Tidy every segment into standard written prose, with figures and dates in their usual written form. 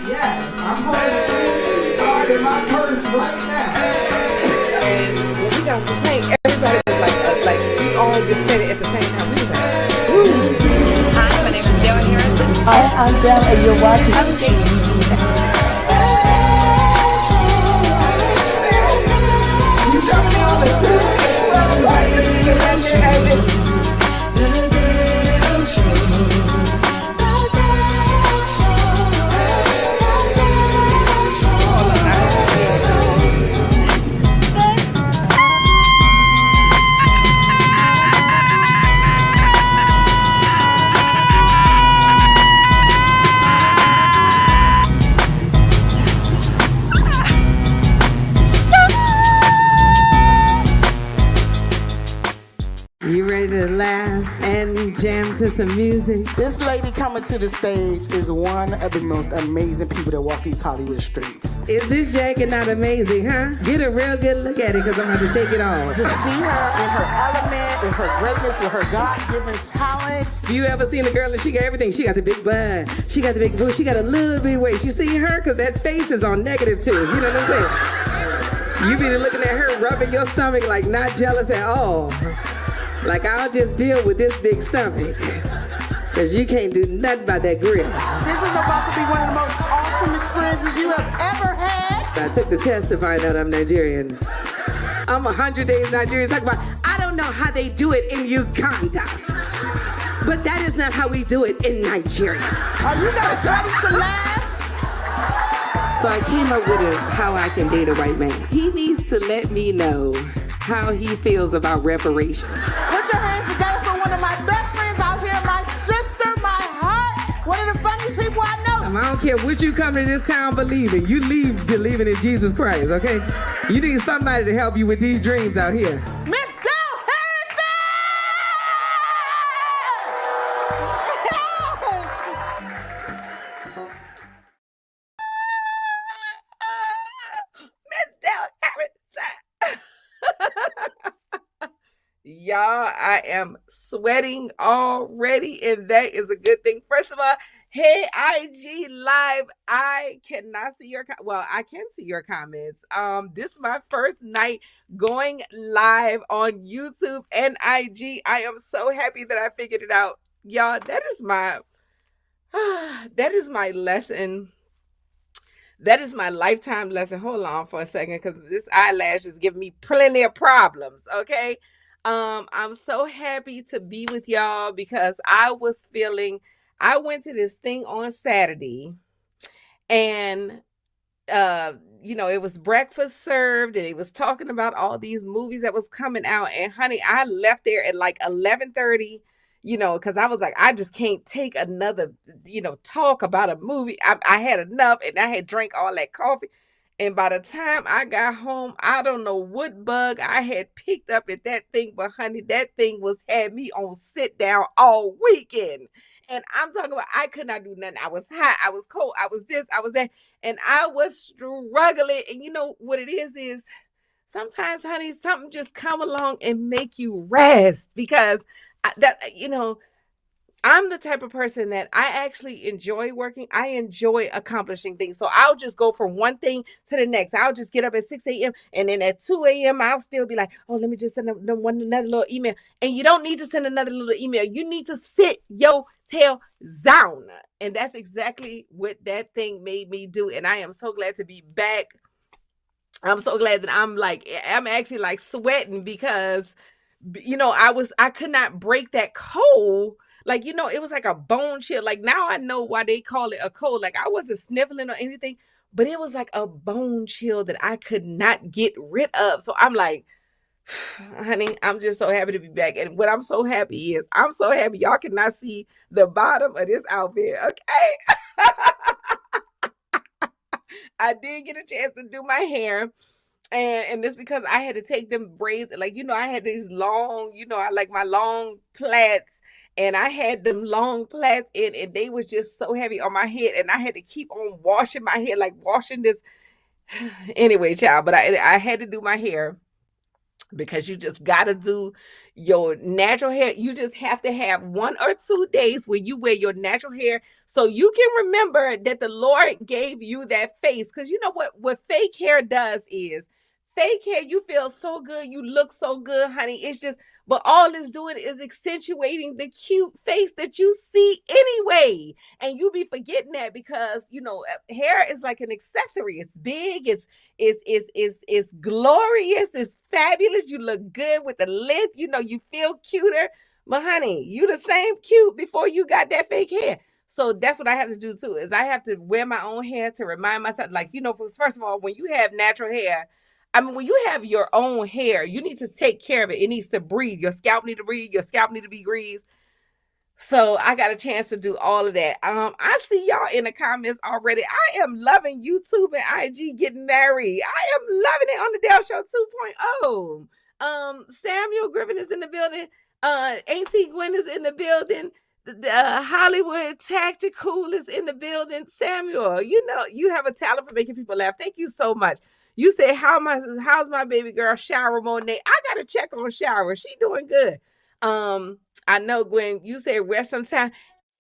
Yes, I'm holding hard in my purse right now. And when we got to playing, everybody was like we all just said it at the same time. We was like, woo. Hi, my name is Desiry. Hi, I'm Del, and you're watching. You got me on the tip. Right, You ready to laugh and jam to some music? This lady coming to the stage is one of the most amazing people that walk these Hollywood streets. Is this jacket not amazing, huh? Get a real good look at it, because I'm about to take it off. To see her in her element, in her greatness, with her God-given talent. You ever seen a girl and she got everything? She got the big butt, she got the big booty, she got a little bit of weight. You see her? Because that face is on negative too. You know what I'm saying? You be looking at her rubbing your stomach like not jealous at all. Like, I'll just deal with this big stomach, because you can't do nothing about that grill. This is about to be one of the most awesome experiences you have ever had. I took the test to find out I'm Nigerian. I'm 100 days Nigerian. Talk about, I don't know how they do it in Uganda, but that is not how we do it in Nigeria. Are you guys ready to laugh? So I came up with how I can date a white man. He needs to let me know how he feels about reparations. Put your hands together for one of my best friends out here, my sister, my heart, one of the funniest people I know. I don't care what you come to this town believing. You leave believing in Jesus Christ, okay? You need somebody to help you with these dreams out here. Miss Y'all, I am sweating already, and that is a good thing. First of all, hey, IG Live, I cannot see your, I can see your comments. This is my first night going live on YouTube and IG. I am so happy that I figured it out. Y'all, that is my lesson. That is my lifetime lesson. Hold on for a second, because this eyelash is giving me plenty of problems, okay? I'm so happy to be with y'all, because I went to this thing on Saturday, and it was breakfast served, and it was talking about all these movies that was coming out, and honey, I left there at like 11:30, because I was like, I just can't take another, talk about a movie. I had enough, and I had drank all that coffee. And by the time I got home, I don't know what bug I had picked up at that thing, but honey, that thing had me on sit down all weekend. And I'm talking about, I could not do nothing. I was hot, I was cold, I was this, I was that, and I was struggling. And you know what it is sometimes, honey, something just come along and make you rest, because I'm the type of person that I actually enjoy working. I enjoy accomplishing things. So I'll just go from one thing to the next. I'll just get up at 6 a.m. and then at 2 a.m. I'll still be like, oh, let me just send another little email. And you don't need to send another little email. You need to sit your tail down. And that's exactly what that thing made me do. And I am so glad to be back. I'm so glad that I'm actually like sweating, because, I could not break that cold. Like, it was like a bone chill. Like, now I know why they call it a cold. Like, I wasn't sniffling or anything, but it was like a bone chill that I could not get rid of. So I'm like, honey, I'm just so happy to be back. And what I'm so happy is, I'm so happy y'all cannot see the bottom of this outfit, okay? I did get a chance to do my hair. And it's because I had to take them braids. Like, I had these long, I like my long plaits. And I had them long plaits in, and they was just so heavy on my head. And I had to keep on washing my hair, like washing this. Anyway, child, but I had to do my hair because you just got to do your natural hair. You just have to have 1 or 2 days where you wear your natural hair so you can remember that the Lord gave you that face. Because you know what fake hair does is fake hair, you feel so good, you look so good, honey. It's just, but all it's doing is accentuating the cute face that you see anyway. And you be forgetting that because, hair is like an accessory. It's big, it's glorious, it's fabulous. You look good with the length, you feel cuter. But honey, you the same cute before you got that fake hair. So that's what I have to do too, is I have to wear my own hair to remind myself, like, first of all, when you have natural hair, I mean, when you have your own hair, you need to take care of it. It needs to breathe. Your scalp need to breathe. Your scalp need to be greased. So I got a chance to do all of that. I see y'all in the comments already. I am loving YouTube and IG getting married. I am loving it on the Dale Show 2.0. Samuel Griffin is in the building. Auntie Gwen is in the building. The Hollywood Tactical is in the building. Samuel, you have a talent for making people laugh. Thank you so much. You say, how's my baby girl, Shara Monet? I got to check on Shara. She doing good. I know, Gwen, you say rest some time.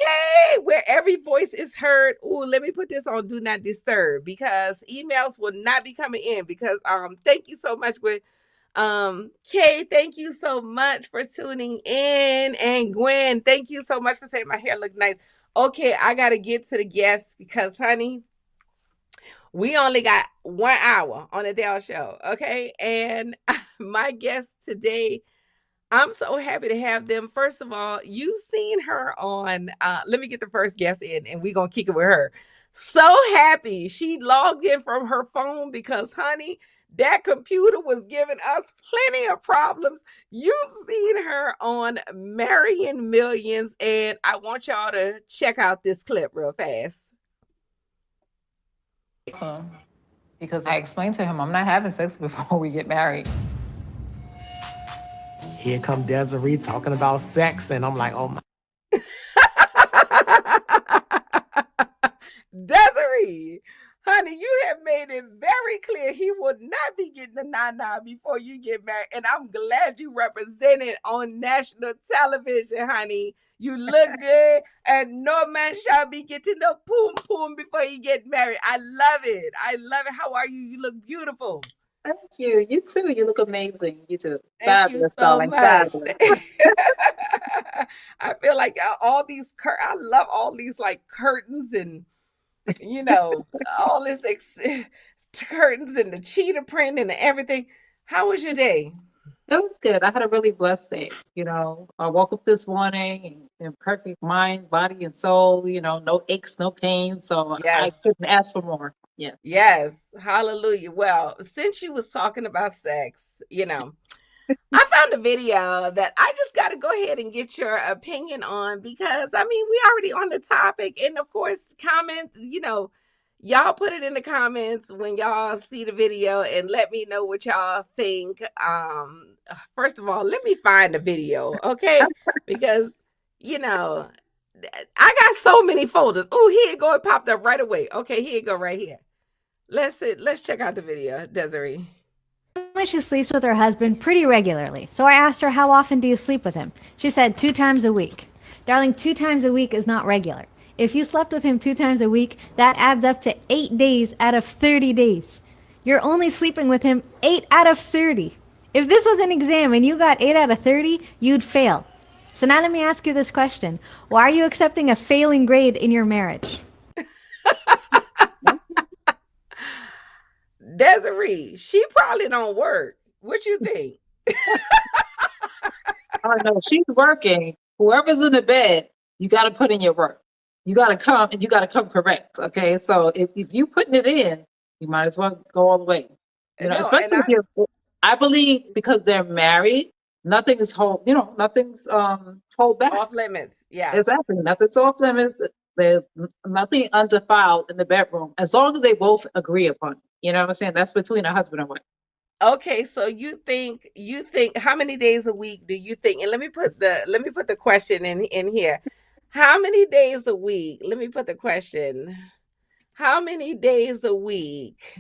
Yay! Where every voice is heard. Ooh, let me put this on Do Not Disturb because emails will not be coming in because thank you so much, Gwen. Kay, thank you so much for tuning in. And Gwen, thank you so much for saying my hair look nice. Okay, I gotta get to the guests because honey, we only got 1 hour on the Dale Show. Okay. And my guest today, I'm so happy to have them. First of all, you seen her on, let me get the first guest in and we're going to kick it with her. So happy. She logged in from her phone because, honey, that computer was giving us plenty of problems. You've seen her on Marrying Millions, and I want y'all to check out this clip real fast. Because I explained to him, I'm not having sex before we get married. Here come Desiry talking about sex, and I'm like, oh my. Desiry, honey, you have made it very clear he would not be getting the nana before you get married. And I'm glad you represented on national television, honey. You look good, and no man shall be getting the poom poom before he get married. I love it. I love it. How are you? You look beautiful. Thank you. You too. You look amazing. You too. Thank you so much. I feel like all these I love all these like curtains and all this curtains and the cheetah print and everything. How was your day? It was good. I had a really blessed day. I woke up this morning in perfect mind, body, and soul. No aches, no pain. So I couldn't ask for more. Yeah. Yes. Hallelujah. Well, since you was talking about sex, I found a video that I just got to go ahead and get your opinion on because, we already on the topic. And of course, comments, y'all put it in the comments when y'all see the video and let me know what y'all think. First of all, let me find the video, okay? Because, I got so many folders. Oh, here it go. It popped up right away. Okay, here it go right here. Let's check out the video, Desiree. She sleeps with her husband pretty regularly. So I asked her, how often do you sleep with him? She said 2 times a week. Darling, 2 times a week is not regular. If you slept with him 2 times a week, that adds up to 8 days out of 30 days. You're only sleeping with him 8 out of 30. If this was an exam and you got 8 out of 30, you'd fail. So now let me ask you this question. Why are you accepting a failing grade in your marriage? Desiree, she probably don't work. What you think? Oh no, she's working. Whoever's in the bed, you got to put in your work. You got to come and you got to come correct. Okay, so if you putting it in, you might as well go all the way. Especially if you're. I believe because they're married, nothing is nothing's hold back. Off limits. Yeah, exactly. Nothing's off limits. There's nothing undefiled in the bedroom as long as they both agree upon it. You know what I'm saying? That's between a husband and wife. Okay, so you think how many days a week do you think? And let me put the question in here. How many days a week? Let me put the question. How many days a week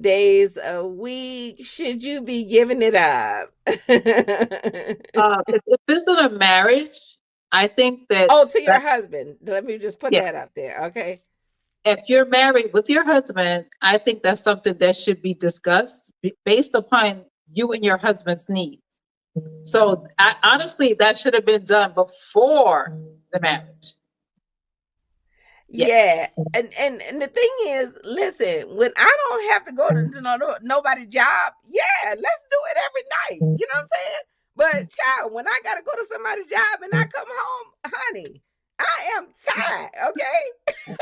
Days a week. Should you be giving it up? If it's in a marriage, I think that Oh, to your husband. Let me just put yes, that up there. Okay. if you're married with your husband, I think that's something that should be discussed based upon you and your husband's needs. So honestly, that should have been done before the marriage. Yes. Yeah. And the thing is, listen, when I don't have to go to nobody's job, yeah, let's do it every night. You know what I'm saying? But child, when I gotta go to somebody's job and I come home, honey, I am tired, okay?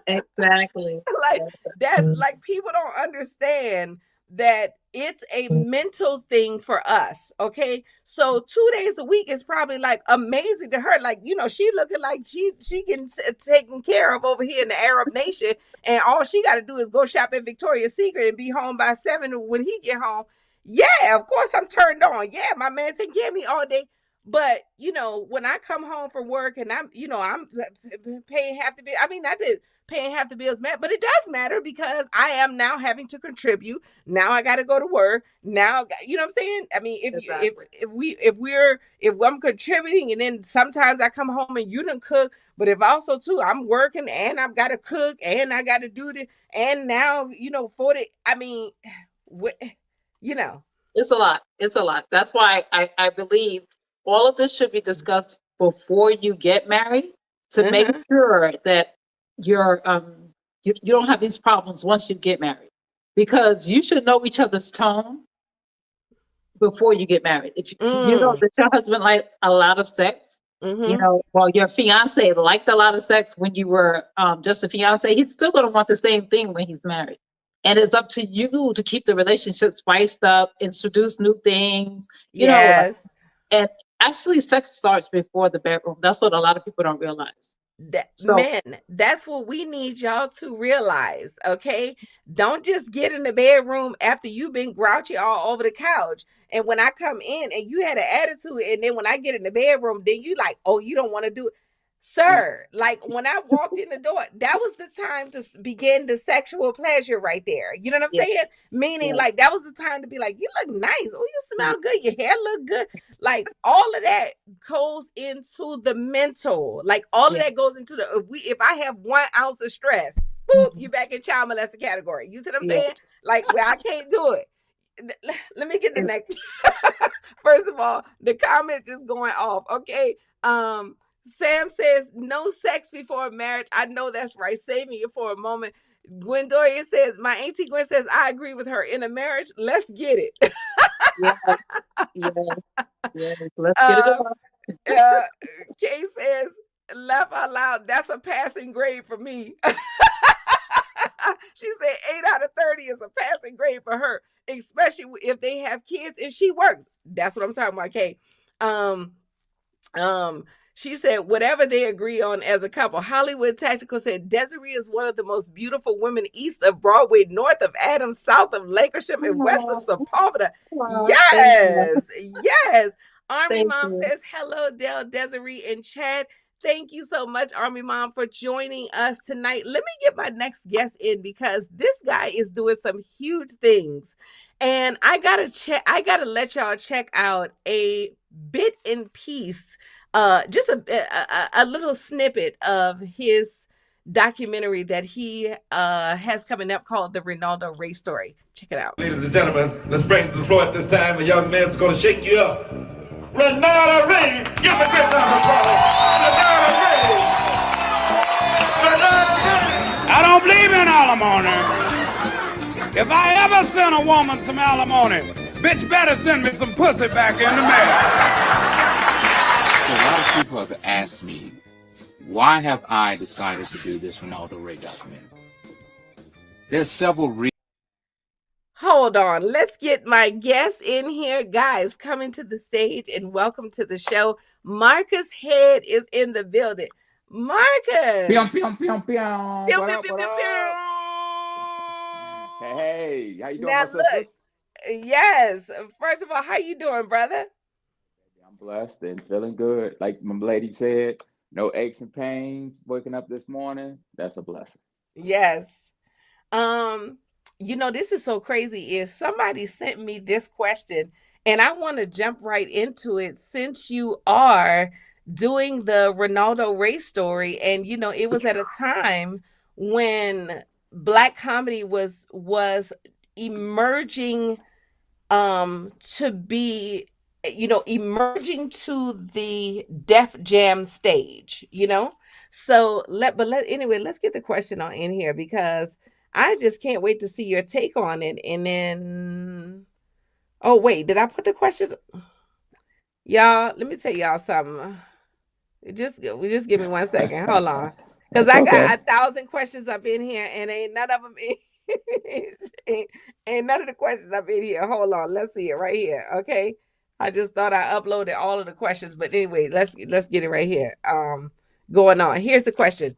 Exactly. Like that's like people don't understand that it's a mental thing for us, okay? So 2 days a week is probably like amazing to her. Like, you know, she looking like she getting taken care of over here in the Arab nation, and all she got to do is go shop at Victoria's Secret and be home by 7 when he get home. Yeah, of course I'm turned on. Yeah, my man taking care of me all day. But you know, when I come home from work and I'm paying half the bill. I mean, I did paying half the bills, but it does matter because I am now having to contribute. Now I got to go to work. Now, you know what I'm saying? I mean, if I'm contributing, and then sometimes I come home and you done cook, but if also too I'm working and I've got to cook and I got to do this, and now 40. I mean, you know, it's a lot. It's a lot. That's why I believe all of this should be discussed before you get married to make sure that you're you don't have these problems once you get married, because you should know each other's tone before you get married. If you know that your husband likes a lot of sex, well, your fiance liked a lot of sex when you were just a fiance, he's still going to want the same thing when he's married. And it's up to you to keep the relationship spiced up, introduce new things, yes. And actually sex starts before the bedroom. That's what a lot of people don't realize. Men, that's what we need y'all to realize, okay? Don't just get in the bedroom after you've been grouchy all over the couch. And when I come in and you had an attitude, and then when I get in the bedroom, then you like, oh, you don't want to do it. Sir, like when I walked in the door, that was the time to begin the sexual pleasure right there. You know what I'm saying? Meaning like that was the time to be like, you look nice. Oh, you smell good. Your hair look good. Like all of that goes into the mental. Like all of that goes into the, if I have 1 ounce of stress, boop, you back in child molester category. You see what I'm saying? Like where I can't do it. Let me get the next. First of all, the comments is going off. Okay. Sam says, no sex before marriage. I know that's right. Saving it for a moment. Gwen Doria says, my auntie Gwen says, I agree with her. In a marriage, let's get it. Let's get it. Kay says, laugh out loud. That's a passing grade for me. She said 8 out of 30 is a passing grade for her, especially if they have kids and she works. That's what I'm talking about, Kay. She said, whatever they agree on as a couple. Hollywood Tactical said, Desiry is one of the most beautiful women east of Broadway, north of Adams, south of Lancashire, and west of Sepulveda. Yes, yes. Army Mom says, hello, Desiree and Chad. Thank you so much, Army Mom, for joining us tonight. Let me get my next guest in because this guy is doing some huge things. And I gotta let y'all check out a bit in piece, just a little snippet of his documentary that he has coming up called The Ronaldo Race Story. Check it out. Ladies and gentlemen, let's bring to the floor at this time a young man that's going to shake you up. Ronaldo Ray! Give him a great round of applause. Ronaldo Ray! Ronaldo Ray! I don't believe in alimony. If I ever send a woman some alimony, bitch better send me some pussy back in the mail. So a lot of people have asked me, why have I decided to do this Ronaldo Ray documentary? There's several reasons. Hold on. Let's get my guests in here. Guys, coming to the stage and welcome to the show. Marcus Head is in the building. Marcus. Pew, pew, pew, pew. Pew, pew, pew, pew, pew. Hey, how you doing, now, my sisters? Yes. First of all, how you doing, brother? I'm blessed and feeling good. Like my lady said, no aches and pains waking up this morning. That's a blessing. Yes. Um, this is so crazy is somebody sent me this question and I want to jump right into it since you are doing the Ronaldo Ray story and it was at a time when black comedy was emerging to be emerging to the Def Jam stage. So let's get the question on in here because I just can't wait to see your take on it. And then, oh wait, did I put the questions? Y'all, let me tell y'all something. Just give me 1 second. Hold on. Cause That's I okay. got 1,000 questions up in here and ain't none of them ain't none of the questions up in here. Hold on. Let's see it right here. Okay. I just thought I uploaded all of the questions, but anyway, let's get it right here. Going on. Here's the question.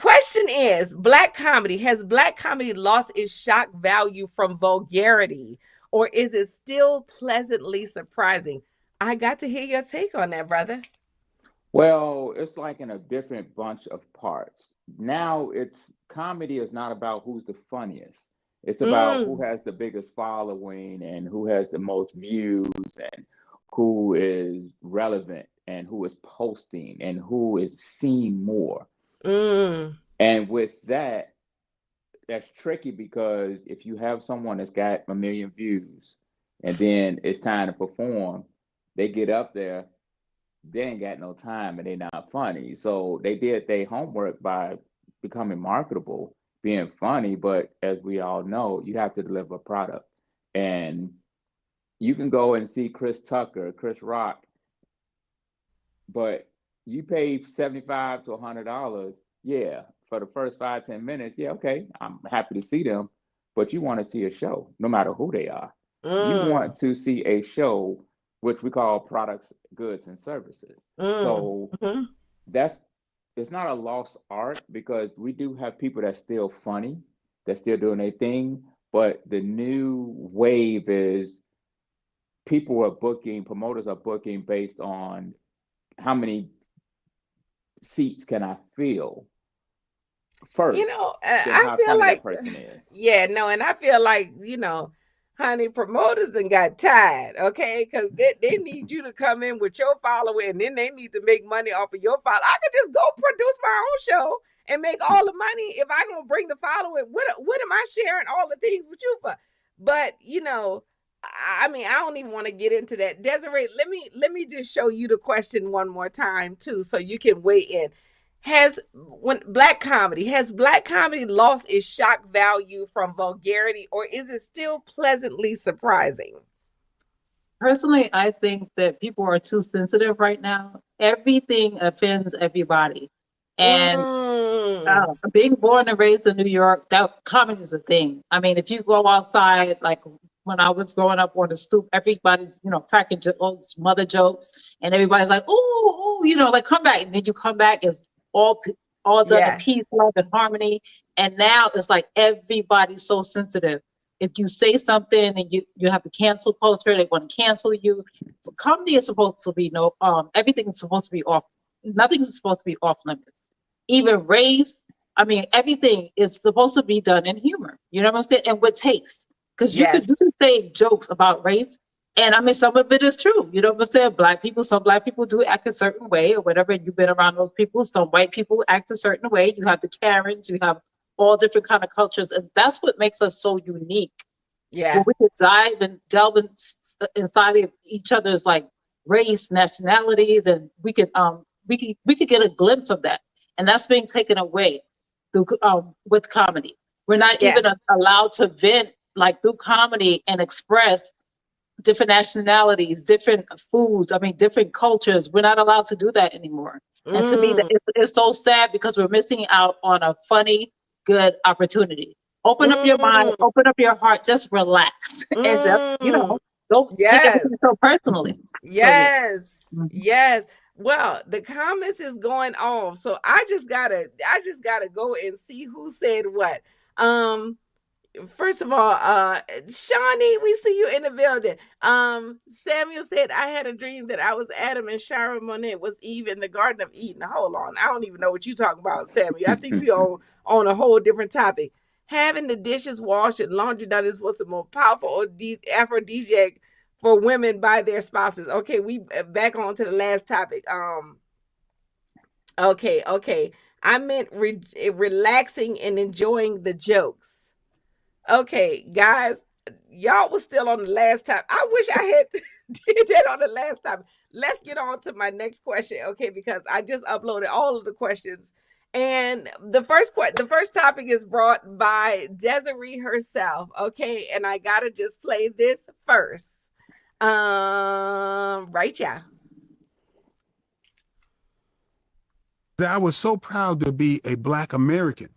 Question is, has black comedy lost its shock value from vulgarity, or is it still pleasantly surprising? I got to hear your take on that, brother. Well, it's like in a different bunch of parts. Now it's comedy is not about who's the funniest. It's about who Mm, has the biggest following and who has the most views and who is relevant and who is posting and who is seen more. mm. And with that, that's tricky because if you have someone that's got a million views and then it's time to perform, they get up there, they ain't got no time and they're not funny. So they did their homework by becoming marketable, being funny, but as we all know, you have to deliver a product. And you can go and see Chris Tucker, Chris Rock, but you pay 75 to $100, yeah, for the first 5, 10 minutes, yeah, okay, I'm happy to see them, but you want to see a show, no matter who they are. You Mm, want to see a show, which we call products, goods, and services. mm, So mhm. that's it's not a lost art because we do have people that's still funny, that's still doing their thing, but the new wave is people are booking, promoters are booking based on how many seats can I fill first, then I how feel funny that like, person is. yeah, no, and I feel like, honey, promoters and got tired, okay? Because they need you to come in with your follower and then they need to make money off of your follower. I could just go produce my own show and make all the money if I gonna bring the following. What am I sharing all the things with you for? But I mean, I don't even want to get into that. Desiree, let me just show you the question one more time too, so you can weigh in. Has black comedy lost its shock value from vulgarity, or is it still pleasantly surprising? Personally, I think that people are too sensitive right now. Everything offends everybody. And Mm, being born and raised in New York, that comedy is a thing. I mean, if you go outside, like when I was growing up on the stoop, everybody's, cracking jokes, mother jokes, and everybody's like, ooh, ooh, like come back. And then you come back, it's all done in yeah. peace, love, and harmony. And now it's like everybody's so sensitive. If you say something and you have the cancel culture, they want to cancel you. Comedy is supposed to be everything is supposed to be off. Nothing is supposed to be off limits. Even race, I mean, everything is supposed to be done in humor. You know what I'm saying? And with taste. Because you Yes. could say jokes about race. And I mean, some of it is true. You know what I'm saying? Some black people do act a certain way or whatever. You've been around those people. Some white people act a certain way. You have the Karens, you have all different kind of cultures. And that's what makes us so unique. When Yeah. we could dive and delve inside of each other's like race, nationalities, and we could get a glimpse of that. And that's being taken away with comedy. We're not Yeah. even allowed to vent like through comedy and express different nationalities, different foods, I mean, different cultures. We're not allowed to do that anymore. And to me, Mm, it's so sad because we're missing out on a funny, good opportunity. Open up your mind, mm, open up your heart, just relax and just, mm. don't take everything Yes. so personally. So, yeah. Yes. Mhm. Yes. Well, the comments is going off. So I just gotta go and see who said what. Um First of all, Shawnee, we see you in the building. Samuel said, I had a dream that I was Adam and Sharon Monet was Eve in the Garden of Eden. Hold on. I don't even know what you're talking about, Samuel. I think we on a whole different topic. Having the dishes washed and laundry done is what's the most powerful aphrodisiac for women by their spouses. Okay, we back on to the last topic. Okay. I meant relaxing and enjoying the jokes. Okay, guys, y'all was still on the last time. I wish I had did that on the last time. Let's get on to my next question, okay? Because I just uploaded all of the questions, and the first topic is brought by Desiry herself, okay? And I gotta just play this first. Right, yeah. I was so proud to be a Black American,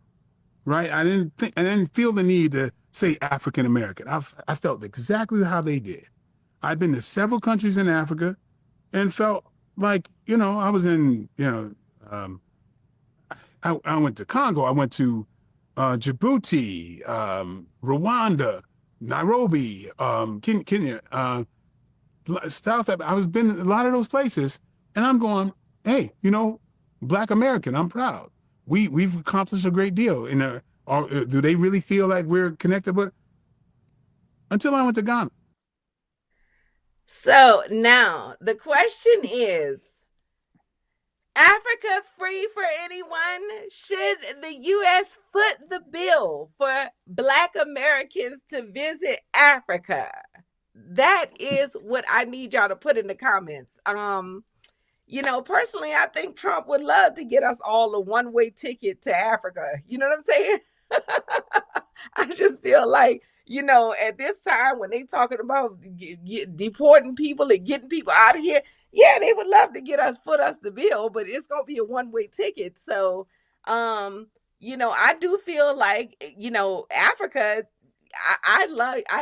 right? I didn't feel the need to say African American. I felt exactly how they did. I've been to several countries in Africa and felt like, I was in, I went to Congo, I went to Djibouti, Rwanda, Nairobi, Kenya, South Africa. I was been in a lot of those places, and I'm going, hey, Black American, I'm proud. We've accomplished a great deal. Do they really feel like we're connected? But until I went to Ghana. So now the question is, Africa free for anyone? Should the U.S. foot the bill for Black Americans to visit Africa? That is what I need y'all to put in the comments. Personally, I think Trump would love to get us all a one-way ticket to Africa. You know what I'm saying? I just feel like, at this time when they talking about deporting people and getting people out of here, yeah, they would love to foot us the bill, but it's going to be a one-way ticket. So, I do feel like, Africa, I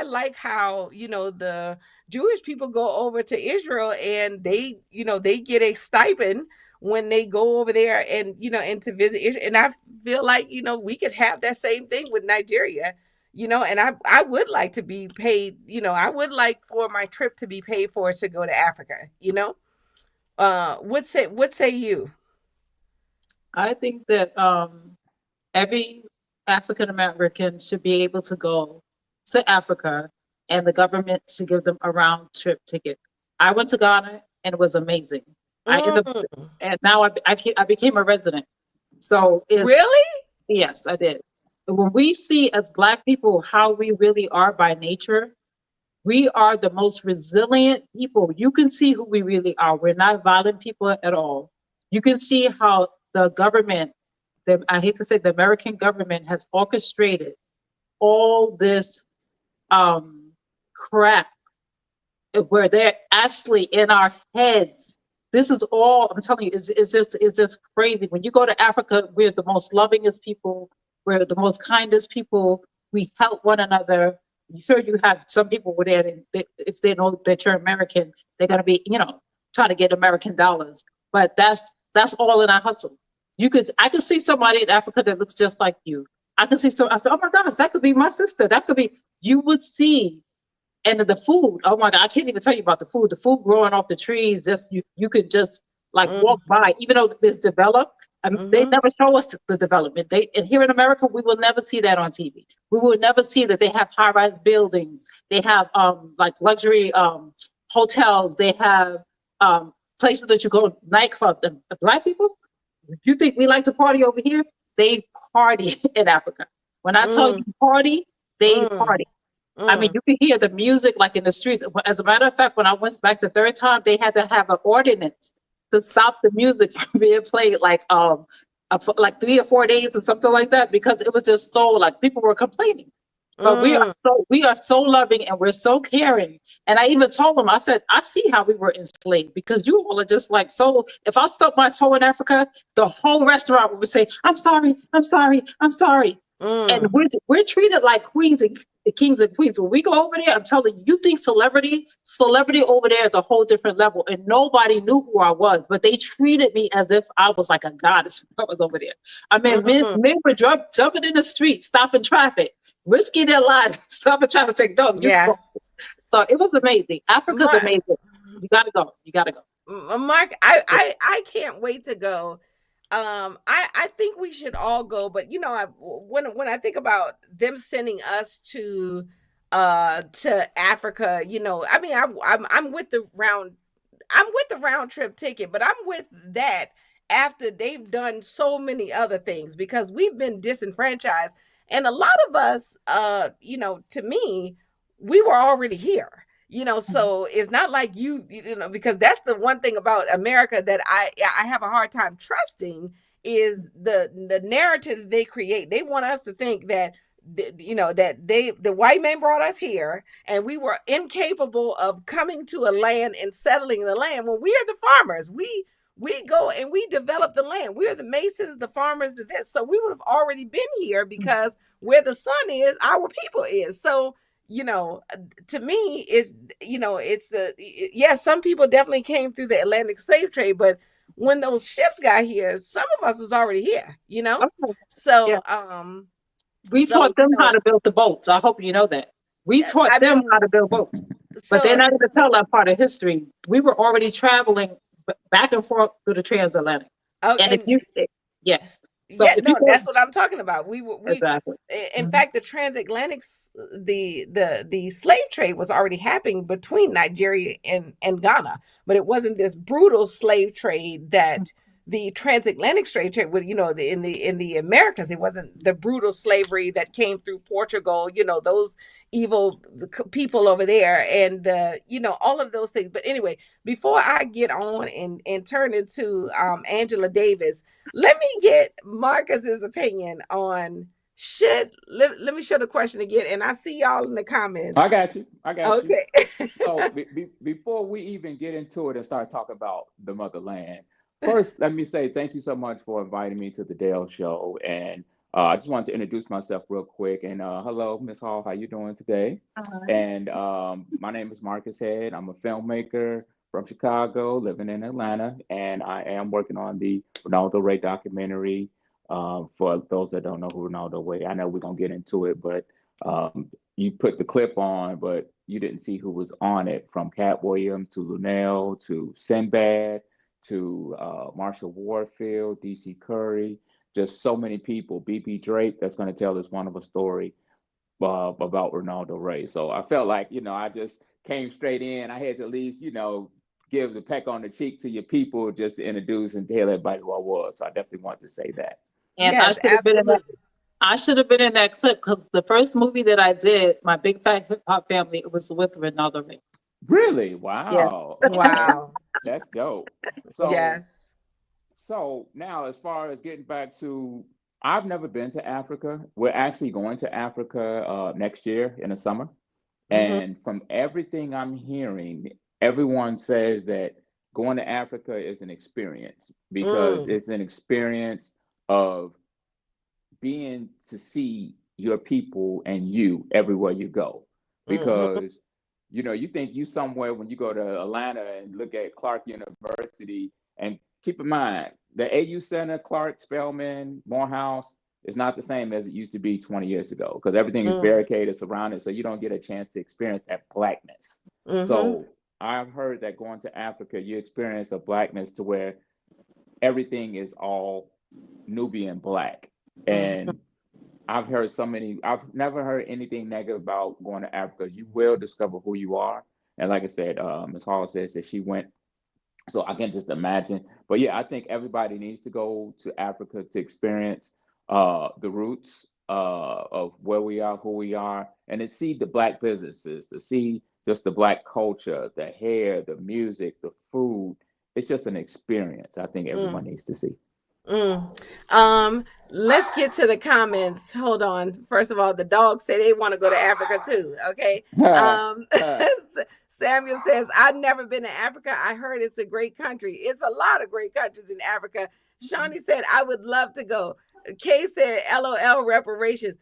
like how, the Jewish people go over to Israel and they get a stipend when they go over there and, and to visit Israel. And I feel like, we could have that same thing with Nigeria, and I would like to be paid, I would like for my trip to be paid for to go to Africa, what say you? I think that every African American should be able to go to Africa, and the government should give them a round trip ticket. I went to Ghana and it was amazing. I ended up, and now I became a resident. So really? Yes, I did. When we see as Black people how we really are by nature, we are the most resilient people. You can see who we really are. We're not violent people at all. You can see how the government, I hate to say the American government, has orchestrated all this crap where they're actually in our heads. This is all, I'm telling you, it's just crazy. When you go to Africa, we're the most lovingest people. We're the most kindest people. We help one another. Sure, you have some people with there, if they know that you're American, they're gonna be, trying to get American dollars. But that's all in our hustle. I could see somebody in Africa that looks just like you. I said, oh my gosh, that could be my sister. That could be, you would see. And the food, oh my God, I can't even tell you about the food. The food growing off the trees, just you could just walk by, even though it's developed. They never show us the development. And here in America, we will never see that on TV. We will never see that they have high-rise buildings. They have luxury hotels. They have places that you go, nightclubs. And Black people, you think we like to party over here? They party in Africa. When I tell you party, they party. I mean, you can hear the music like in the streets. As a matter of fact, when I went back the third time, they had to have an ordinance to stop the music from being played like 3 or 4 days or something like that, because it was just so people were complaining. But we are so loving and we're so caring. And I even told them, I said, I see how we were enslaved, because you all are just so. If I stubbed my toe in Africa, the whole restaurant would say, I'm sorry, I'm sorry, I'm sorry. And we're treated like queens and kings and queens. When we go over there, I'm telling you, you think celebrity over there is a whole different level, and nobody knew who I was, but they treated me as if I was like a goddess when I was over there. I mean, men were jumping in the street, stopping traffic. risking their lives, stopping trying to take dogs. Yeah. So it was amazing. Africa's amazing. You gotta go. You gotta go. Mark, I can't wait to go. I think we should all go, but you know, when I think about them sending us to Africa, you know, I mean, I'm with the round trip ticket, but I'm with that after they've done so many other things because we've been disenfranchised, and a lot of us, you know, to me, we were already here. You know, so it's not like you know, because that's the one thing about America that I have a hard time trusting is the narrative that they create. They want us to think that you know that the white man brought us here and we were incapable of coming to a land and settling the land when we are the farmers. We go and we develop the land. We're the masons, the farmers, the this. So we would have already been here because where the sun is, our people is. So you know, to me, it's, you know, it's some people definitely came through the Atlantic slave trade, but when those ships got here, some of us was already here, you know? So, we taught them how to build the boats. I hope you know that. We taught them how to build boats, but they're not going to tell that part of history. We were already traveling back and forth through the transatlantic. And if you, yes. So yeah, no, that's what I'm talking about. We exactly. In fact, the transatlantic, the slave trade was already happening between Nigeria and Ghana, but it wasn't this brutal slave trade that the transatlantic slave trade with, you know, in the Americas. It wasn't the brutal slavery that came through Portugal, you know, those evil people over there, and you know, all of those things. But anyway, before I get on and turn into Angela Davis, let me get Marcus's opinion on let me show the question again, and I see y'all in the comments. I got you. Okay. So before we even get into it and start talking about the motherland, first, let me say thank you so much for inviting me to the Dale Show. And I just wanted to introduce myself real quick. And hello, Miss Hall, how you doing today? And my name is Marcus Head. I'm a filmmaker from Chicago, living in Atlanta, and I am working on the Ronaldo Ray documentary. For those that don't know who Ronaldo Ray, I know we're gonna get into it, but you put the clip on, but you didn't see who was on it, from Cat Williams to Lunel to Sinbad to Marshall Warfield, DC Curry, just so many people. BP Drake, that's going to tell us one of a story about Ronaldo Ray. So I felt like, you know, I just came straight in. I had to at least, you know, give the peck on the cheek to your people just to introduce and tell everybody who I was. So I definitely want to say that. And yes, I should have been in that clip because the first movie that I did, my Big Fat Hip Hop Family, it was with Ronaldo Ray. Really? Wow. Yeah. Wow. That's dope. So yes. So now, as far as getting back to, I've never been to Africa. We're actually going to Africa next year in the summer. And from everything I'm hearing, everyone says that going to Africa is an experience, because it's an experience of being to see your people and you everywhere you go. Because you know, you think you somewhere when you go to Atlanta and look at Clark University, and keep in mind, the AU Center, Clark, Spelman, Morehouse is not the same as it used to be 20 years ago, because everything is barricaded, surrounded, so you don't get a chance to experience that blackness. So I've heard that going to Africa, you experience a blackness to where everything is all Nubian black. And I've never heard anything negative about going to Africa. You will discover who you are. And like I said, Ms. Hall says that she went, so I can just imagine. But yeah, I think everybody needs to go to Africa to experience the roots of where we are, who we are, and to see the Black businesses, to see just the Black culture, the hair, the music, the food. It's just an experience I think everyone needs to see. Let's get to the comments. Hold on. First of all, the dogs say they want to go to Africa too. Okay. Samuel says, I've never been to Africa. I heard it's a great country. It's a lot of great countries in Africa. Shawnee said, I would love to go. Kay said, LOL reparations.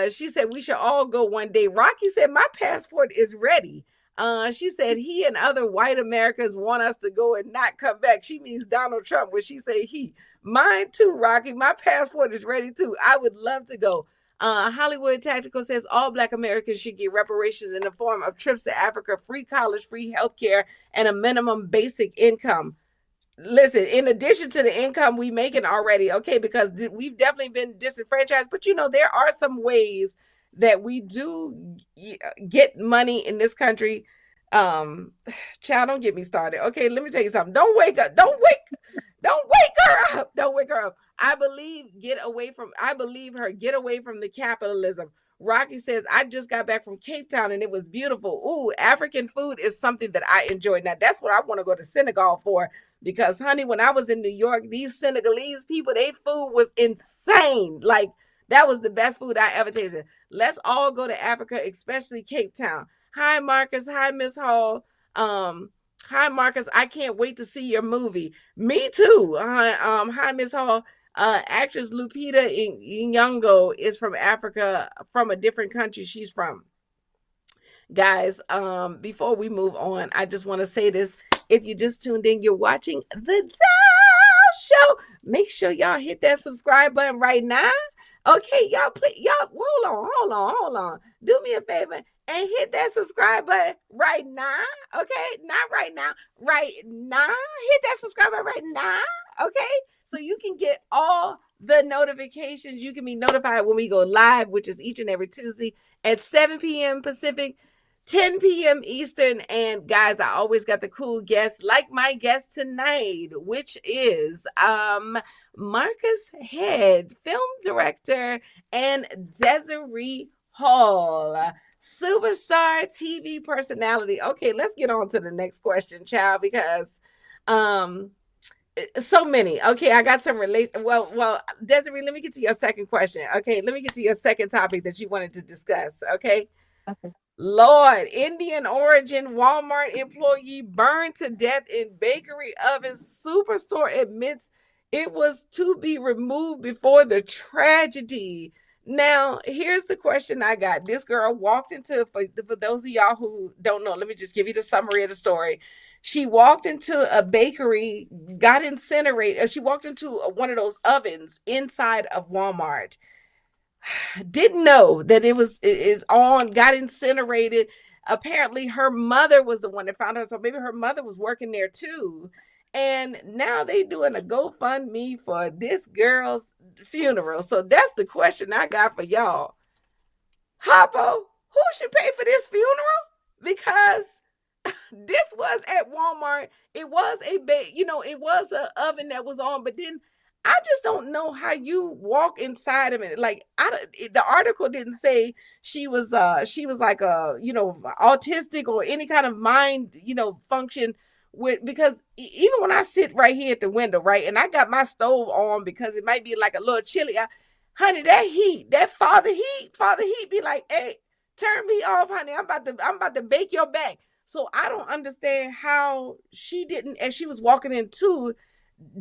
She said, we should all go one day. Rocky said, my passport is ready. She said he and other white Americans want us to go and not come back. She means Donald Trump when she say he. Mine too, Rocky. My passport is ready too. I would love to go. Hollywood Tactical says all Black Americans should get reparations in the form of trips to Africa, free college, free healthcare, and a minimum basic income. Listen, in addition to the income we making already, okay, because we've definitely been disenfranchised, but there are some ways that we do get money in this country. Child, don't get me started. Okay, let me tell you something. Don't wake her up. Don't wake her up. I believe get away from the capitalism. Rocky says, I just got back from Cape Town and it was beautiful. Ooh, African food is something that I enjoy. Now, that's what I want to go to Senegal for. Because, honey, when I was in New York, these Senegalese people, their food was insane. Like, that was the best food I ever tasted. Let's all go to Africa, especially Cape Town. Hi, Marcus. Hi, Miss Hall. Hi, Marcus. I can't wait to see your movie. Me too. Hi, Miss Hall. Actress Lupita Nyong'o is from Africa, from a different country she's from. Guys, before we move on, I just want to say this. If you just tuned in, you're watching The Dow Show. Make sure y'all hit that subscribe button right now. Okay, y'all, please, y'all, hold on. Do me a favor and hit that subscribe button right now. Okay, not right now, right now. Hit that subscribe button right now. Okay, so you can get all the notifications. You can be notified when we go live, which is each and every Tuesday at 7 p.m. Pacific, 10 p.m. Eastern. And guys, I always got the cool guests, like my guest tonight, which is Marcus Head, film director, and Desiry Hall, superstar TV personality. Okay, let's get on to the next question, child, because so many. Okay, I got some well, Desiree, let me get to your second question. Okay, let me get to your second topic that you wanted to discuss. Okay. Lord, Indian origin Walmart employee burned to death in bakery oven. Superstore admits it was to be removed before the tragedy. Now, here's the question I got. This girl walked into, for those of y'all who don't know, let me just give you the summary of the story. She walked into a bakery, got incinerated. She walked into one of those ovens inside of Walmart. Didn't know that it is on, got incinerated. Apparently her mother was the one that found her, so maybe her mother was working there too. And now they doing a GoFundMe for this girl's funeral. So that's the question I got for y'all. Hoppo, who should pay for this funeral? Because this was at Walmart. It was it was an oven that was on, but then I just don't know how you walk inside of it. Like, the article didn't say she was like a, autistic or any kind of mind, function with, because even when I sit right here at the window, right, and I got my stove on because it might be like a little chilly, honey, that father heat be like, hey, turn me off, honey. I'm about to bake your back. So I don't understand how she didn't, as she was walking in too,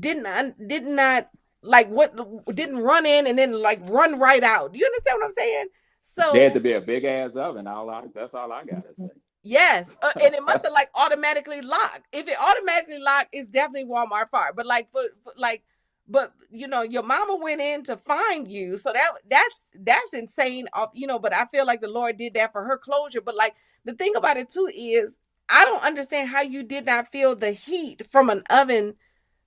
did not like what didn't run in and then like run right out. Do you understand what I'm saying? So there had to be a big ass oven. That's all I gotta say. Yes, and it must have like automatically locked. If it automatically locked, it's definitely Walmart fire. But like but your mama went in to find you, so that's insane. But I feel like the Lord did that for her closure. But like the thing about it too is I don't understand how you did not feel the heat from an oven.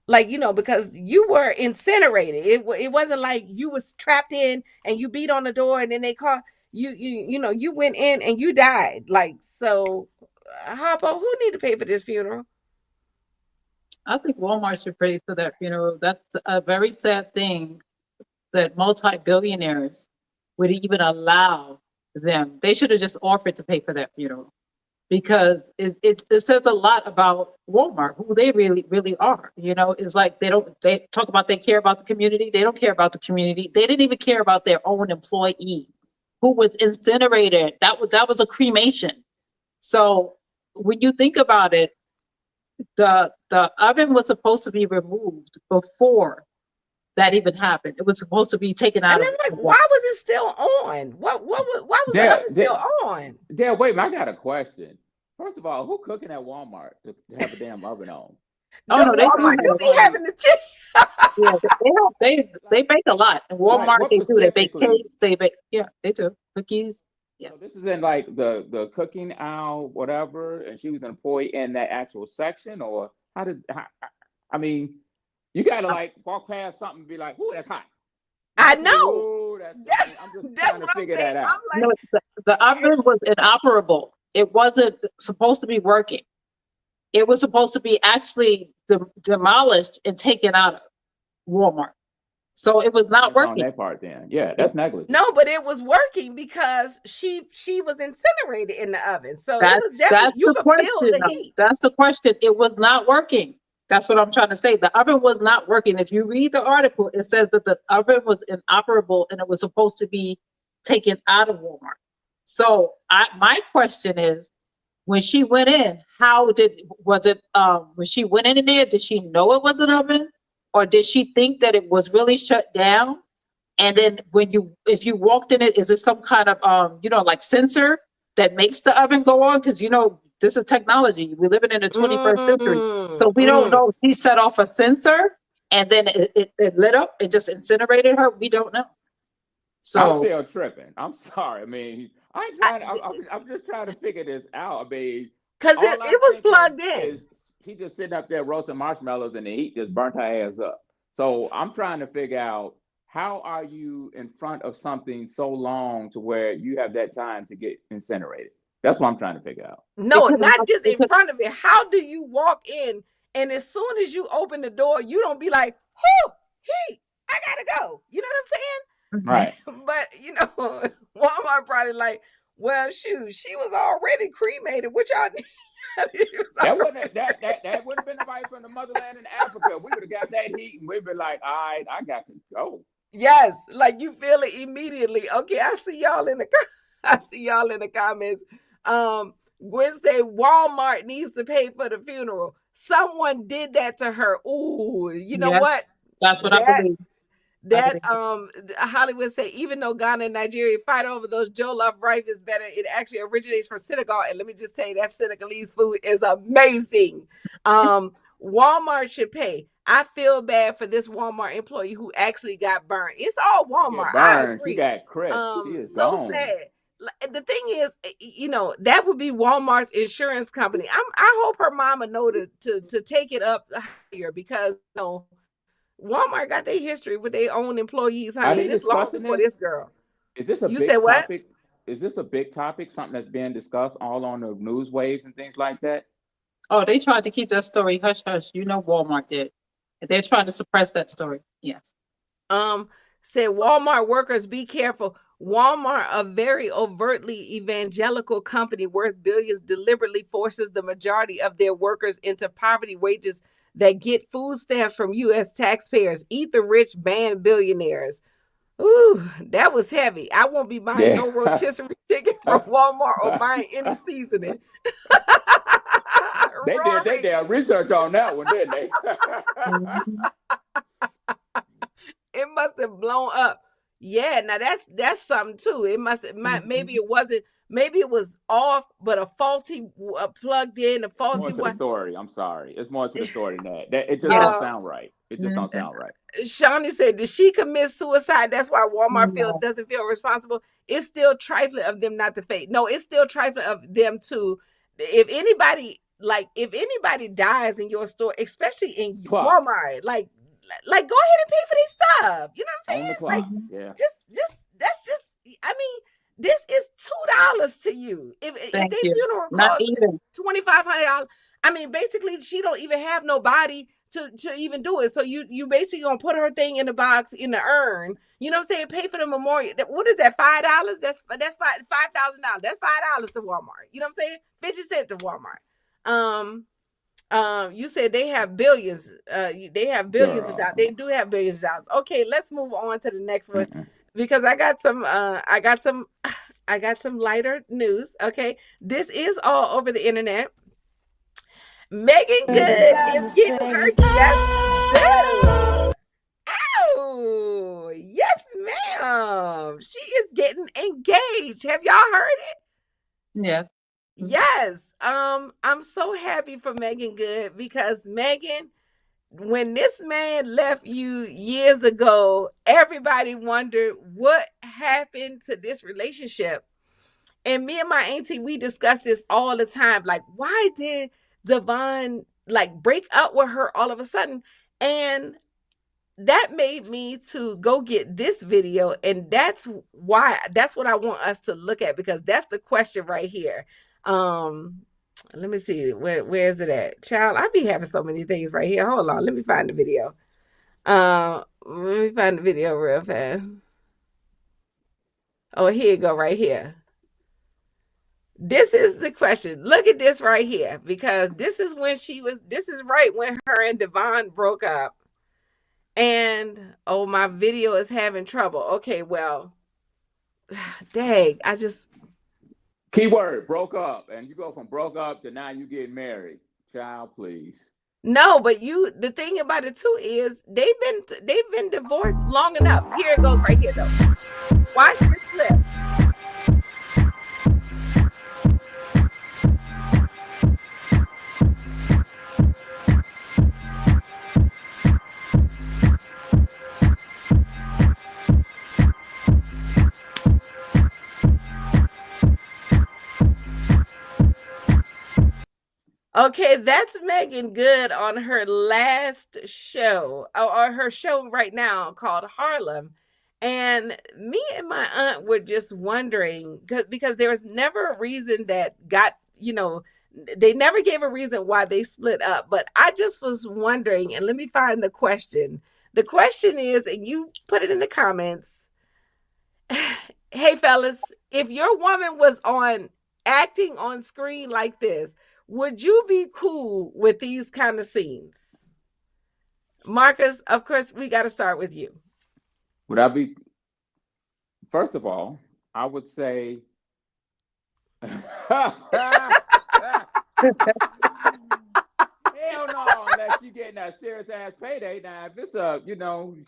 Like, because you were incinerated. It wasn't like you was trapped in and you beat on the door and then they called you went in and you died. Like, so Harpo, who need to pay for this funeral? I think Walmart should pay for that funeral. That's a very sad thing that multi-billionaires would even allow them. They should have just offered to pay for that funeral, because it says a lot about Walmart, who they really, really are. It's like they talk about they care about the community. They don't care about the community. They didn't even care about their own employee who was incinerated. That was a cremation. So when you think about it, the oven was supposed to be removed before that even happened. It was supposed to be taken out. And I'm like, why was it still on? Why was the oven still on? Yeah, wait, I got a question. First of all, who cooking at Walmart to have a damn oven on? Oh no, they do Walmart, you have. be having the chick. Yeah, they bake a lot. And Like Walmart, what they do. They bake specifically? cakes. They bake. Yeah, they do cookies. Yeah. So this is in like the cooking aisle, whatever, and she was an employee in that actual section, or I mean, you gotta like walk past something and be like, "Ooh, that's hot." I Not to be, know. "Ooh, that's." That's I'm just that's trying to what I'm figure saying. that I'm out. like, No, the oven was inoperable. It wasn't supposed to be working. It was supposed to be actually demolished and taken out of Walmart. So it was not It's on working. that part then. Yeah, that's negligent. no, but it was working because she was incinerated in the oven. So it That's was definitely, you the could feel question. the Though. heat. That's the question. It was not working. That's what I'm trying to say. The oven was not working. If you read the article, it says that the oven was inoperable and it was supposed to be taken out of Walmart. So my question is, when she went in, when she went in there, did she know it was an oven? Or did she think that it was really shut down? And then if you walked in it, is it some kind of like sensor that makes the oven go on? Because this is technology. We're living in the 21st century. So we don't know if she set off a sensor and then it lit up and just incinerated her. We don't know. So I'm still tripping. I'm sorry. I mean, I'm just trying to figure this out. I mean, Because all it I'm was thinking plugged in. is she just sitting up there roasting marshmallows and the heat just burnt her ass up. So I'm trying to figure out, how are you in front of something so long to where you have that time to get incinerated? That's what I'm trying to figure out. No, not just in front of it. How do you walk in and as soon as you open the door, you don't be like, "Whoo, heat, I gotta go." You know what I'm saying? Right. But Walmart probably like, well, shoot, she was already cremated. What y'all need? That wouldn't have been nobody from the motherland in Africa. We would have got that heat and we'd be like, all right, I got to go. Yes, like you feel it immediately. Okay, I see y'all in the comments. Gwen said Walmart needs to pay for the funeral. Someone did that to her. Ooh, you know what? That's what I believe. Hollywood say, even though Ghana and Nigeria fight over those jollof rice is better, it actually originates from Senegal. And let me just tell you, that Senegalese food is amazing. Walmart should pay. I feel bad for this Walmart employee who actually got burned. It's all Walmart. I agree. She got crisp. She is so gone. sad. The thing is, that would be Walmart's insurance company. I hope her mama know to take it up higher, because Walmart got their history with their own employees, honey. Are they And it's long discussing before this? this girl. Is this a You big said what? topic? Is this a big topic? Something that's being discussed all on the news waves and things like that? Oh, they tried to keep that story hush hush. Walmart did. They're trying to suppress that story. Yes. Said Walmart workers, be careful. Walmart, a very overtly evangelical company worth billions, deliberately forces the majority of their workers into poverty wages that get food stamps from U.S. taxpayers. Eat the rich, ban billionaires. Ooh, that was heavy. I won't be buying no rotisserie chicken from Walmart or buying any seasoning. They did their research on that one, didn't they? It must have blown up. Yeah, now that's something too. Maybe it wasn't. Maybe it was off, but a faulty plugged in. A faulty. More to the story. I'm sorry. It's more to the story than that. It just don't sound right. It just don't sound right. Shawnee said, "Did she commit suicide? That's why Walmart doesn't feel responsible." It's still trifling of them not to pay. No, it's still trifling of them to. If anybody dies in your store, especially in Walmart, like go ahead and pay for their stuff. You know what I'm saying? On the clock. Yeah. That's just. I mean, this is $2 to you. If their funeral costs $2,500, I mean, basically, she don't even have no body to even do it. So you basically gonna put her thing in the box in the urn. You know what I'm saying? Pay for the memorial. What is that? $5? That's $5,000. That's $5 to Walmart. You know what I'm saying? 50 cents to Walmart. You said they have billions. They have billions of dollars. They do have billions of dollars. Okay, let's move on to the next one, because I got some lighter news. Okay, this is all over the internet. Megan Good is getting her yes, ma'am. She is getting engaged. Have y'all heard it? Yeah. Yes. I'm so happy for Megan Good because Megan, when this man left you years ago, everybody wondered what happened to this relationship. And me and my auntie, we discuss this all the time. Like, why did Devon like break up with her all of a sudden? And that made me to go get this video, and that's what I want us to look at, because that's the question right here. Let me see, where is it at, child? I be having so many things right here. Hold on, let me find the video. Let me find the video real fast. Oh, here you go, right here. This is the question. Look at this right here, because this is right when her and Devon broke up. And oh, my video is having trouble. Okay, well, dang, I just Keyword, broke up. And you go from broke up to now you getting married. Child, please. no, but the thing about it too is they've been divorced long enough. Here it goes right here though. Watch this clip. Okay, that's Megan Good on her last show, or her show right now called Harlem. And me and my aunt were just wondering, because there was never a reason that they never gave a reason why they split up. But I just was wondering, and let me find the question. The question is, and you put it in the comments, hey fellas, if your woman was acting on screen like this, would you be cool with these kind of scenes? Marcus, of course, we got to start with you. Would I be? First of all, I would say. Hell no, unless you getting a serious ass payday. Now, if it's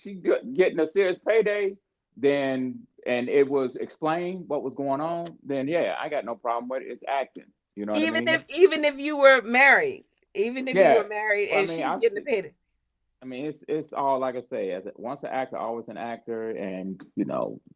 she getting a serious payday, then and it was explained what was going on, then yeah, I got no problem with it. It's acting. You know what I mean? Even if you were married, and she's getting the payday. I mean, it's all like I say. Once an actor, always an actor, and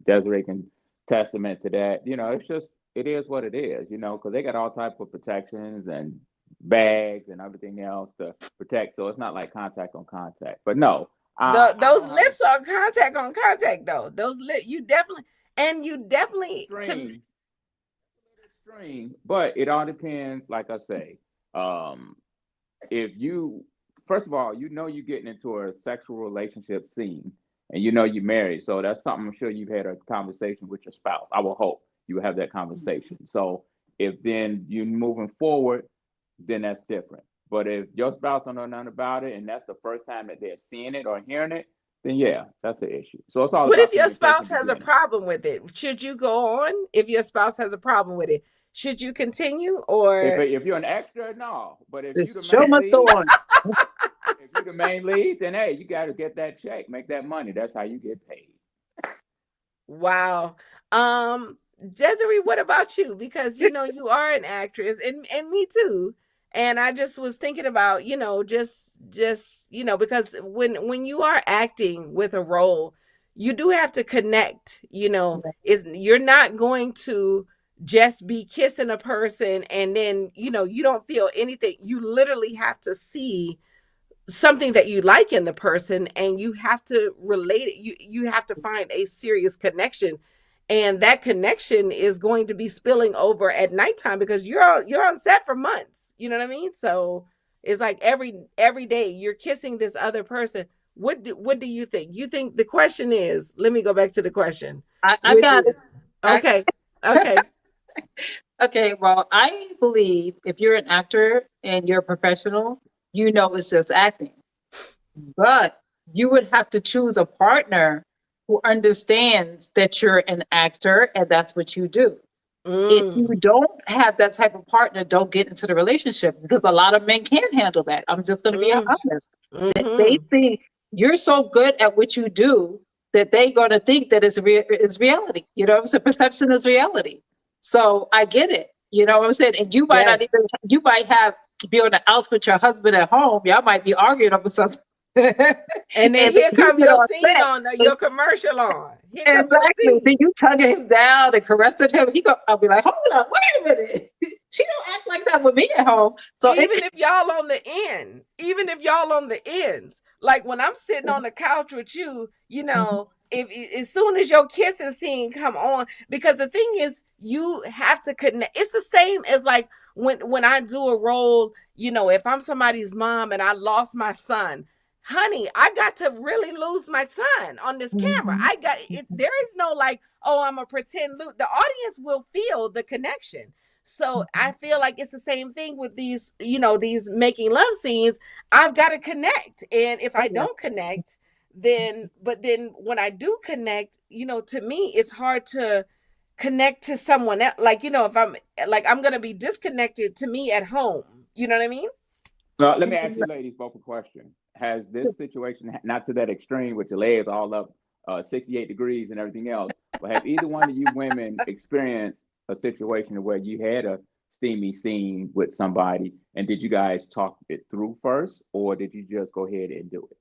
Desiry can testament to that. It is what it is. Because they got all type of protections and bags and everything else to protect. So it's not like contact on contact. But no, those lips are contact on contact though. Those lips, you definitely extreme, but it all depends. Like I say, if you first of all, you're getting into a sexual relationship scene, and you're married, so that's something I'm sure you've had a conversation with your spouse. I will hope you have that conversation. So if then you're moving forward, then that's different. But if your spouse don't know nothing about it, and that's the first time that they're seeing it or hearing it, then yeah, that's an issue. So it's all. What if your spouse has a problem with it? Should you go on? If your spouse has a problem with it, should you continue? Or if you're an extra, no. But if you're the main lead, then hey, you got to get that check, make that money. That's how you get paid. Wow. Desiry, what about you? Because you are an actress, and me too. And I just was thinking about, just because when you are acting with a role, you do have to connect. You're not going to just be kissing a person and then you don't feel anything. You literally have to see something that you like in the person, and you have to relate it. You have to find a serious connection, and that connection is going to be spilling over at nighttime, because you're on set for months. You know what I mean? So it's like every day you're kissing this other person. What do you think? You think the question is? Let me go back to the question. I got it. Okay. Okay. Well, I believe if you're an actor and you're a professional, it's just acting. But you would have to choose a partner who understands that you're an actor and that's what you do. If you don't have that type of partner, don't get into the relationship, because a lot of men can't handle that. I'm just going to be honest. They think you're so good at what you do that they're going to think that it's reality. So perception is reality. So I get it. You know what I'm saying? And you might not Yes. even, you might be on the outs with your husband at home. Y'all might be arguing over something. And then And here he come get your on scene set. on your commercial on. Here come your Exactly. Then scene. you tugging him down and caressing him. I'll be like, hold up, wait a minute. She don't act like that with me at home. So Even if y'all on the end, even if y'all on the ends, like when I'm sitting on the couch with you, you know, if as soon as your kissing scene come on, because the thing is, you have to connect. It's the same as like when I do a role, you know, if I'm somebody's mom and I lost my son, honey, I got to really lose my son on this camera. I got it. There is no like, oh, I'm a pretend. The audience will feel the connection. So I feel like it's the same thing with these, you know, these making love scenes. I've got to connect. And if I don't connect, then when I do connect, you know, to me, it's hard to connect to someone else. Like, you know, if I'm going to be disconnected to me at home. You know what I mean? Now, let me ask you ladies both a question. Has this situation, not to that extreme with your legs all up 68 degrees and everything else, but have either one of you women experienced a situation where you had a steamy scene with somebody, and did you guys talk it through first, or did you just go ahead and do it?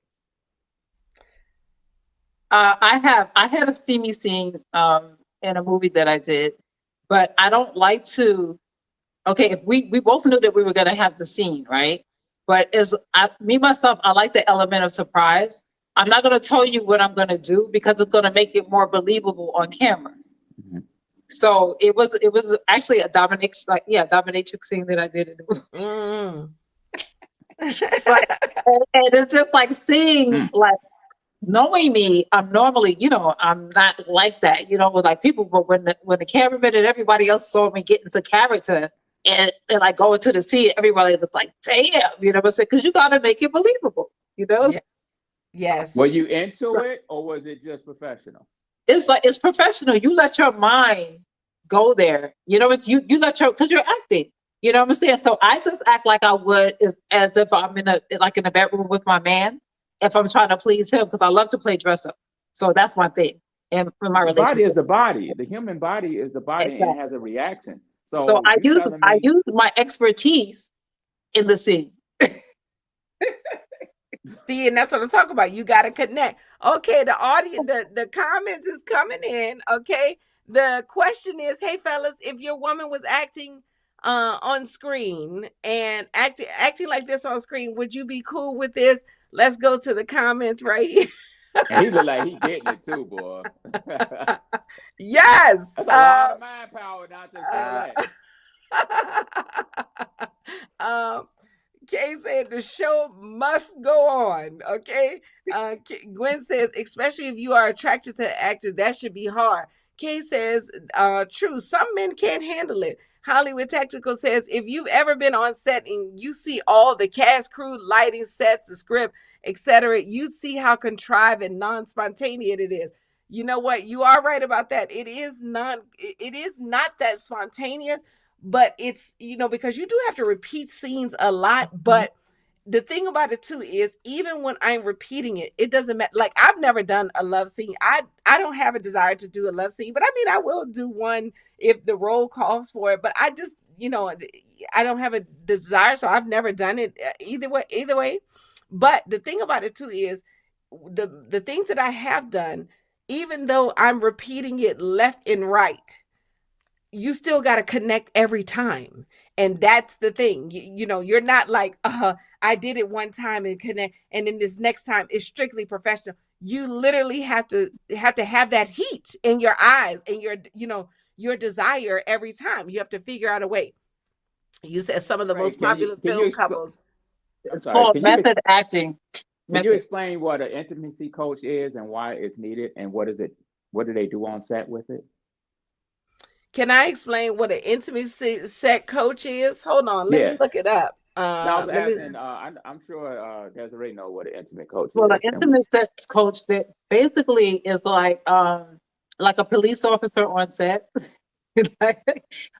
I had a steamy scene in a movie that I did, but I don't like to. Okay, if we both knew that we were going to have the scene, right? But myself, I like the element of surprise. I'm not going to tell you what I'm going to do because it's going to make it more believable on camera. Mm-hmm. So it was actually a dominatrix scene that I did in the movie. And it's just like seeing like knowing me, I'm normally, you know, I'm not like that, you know, with like people, but when the cameraman and everybody else saw me get into character and like go into the scene, everybody was like, damn, you know what I'm saying? Because you gotta make it believable, you know? Yeah. Yes. Were you into it, or was it just professional? It's like, it's professional. You let your mind go there. You know, it's you let because you're acting. You know what I'm saying? So I just act like I would as if I'm in the bedroom with my man, if I'm trying to please him, because I love to play dress up. So that's one thing in my relationship. The body is the body. The human body is the body, exactly. And it has a reaction. So I use my expertise in the scene. See, and that's what I'm talking about. You got to connect. Okay, the audience, the comments is coming in. Okay, the question is, hey fellas, if your woman was acting on screen and acting like this on screen, would you be cool with this? Let's go to the comments right here. And he look like he getting it too, boy. Yes, that's a lot of mind power not to say that. Kay said the show must go on. Okay. Gwen says, especially if you are attracted to the actor, that should be hard. Kay says, true. Some men can't handle it. Hollywood Tactical says, if you've ever been on set and you see all the cast, crew, lighting, sets, the script, etc., you see how contrived and non-spontaneous it is. You know what? You are right about that. It is not that spontaneous. But it's, you know, because you do have to repeat scenes a lot. But the thing about it too is, even when I'm repeating it, it doesn't matter. Like, I've never done a love scene. I don't have a desire to do a love scene, but I mean, I will do one if the role calls for it. But I just, you know, I don't have a desire, so I've never done it either way. But the thing about it too is, the things that I have done, even though I'm repeating it left and right, you still got to connect every time. And that's the thing. You know, you're not like, I did it one time and connect, and then this next time is strictly professional. You literally have to have that heat in your eyes and your desire every time. You have to figure out a way. You said some of the most popular film couples. It's called method acting. Can you explain what an intimacy coach is and why it's needed, and what do they do on set with it? Can I explain what an intimacy set coach is? Hold on, let me look it up. No, I was asking, I'm sure Desiry know what an intimate coach is. Well, an intimate set coach that basically is like a police officer on set.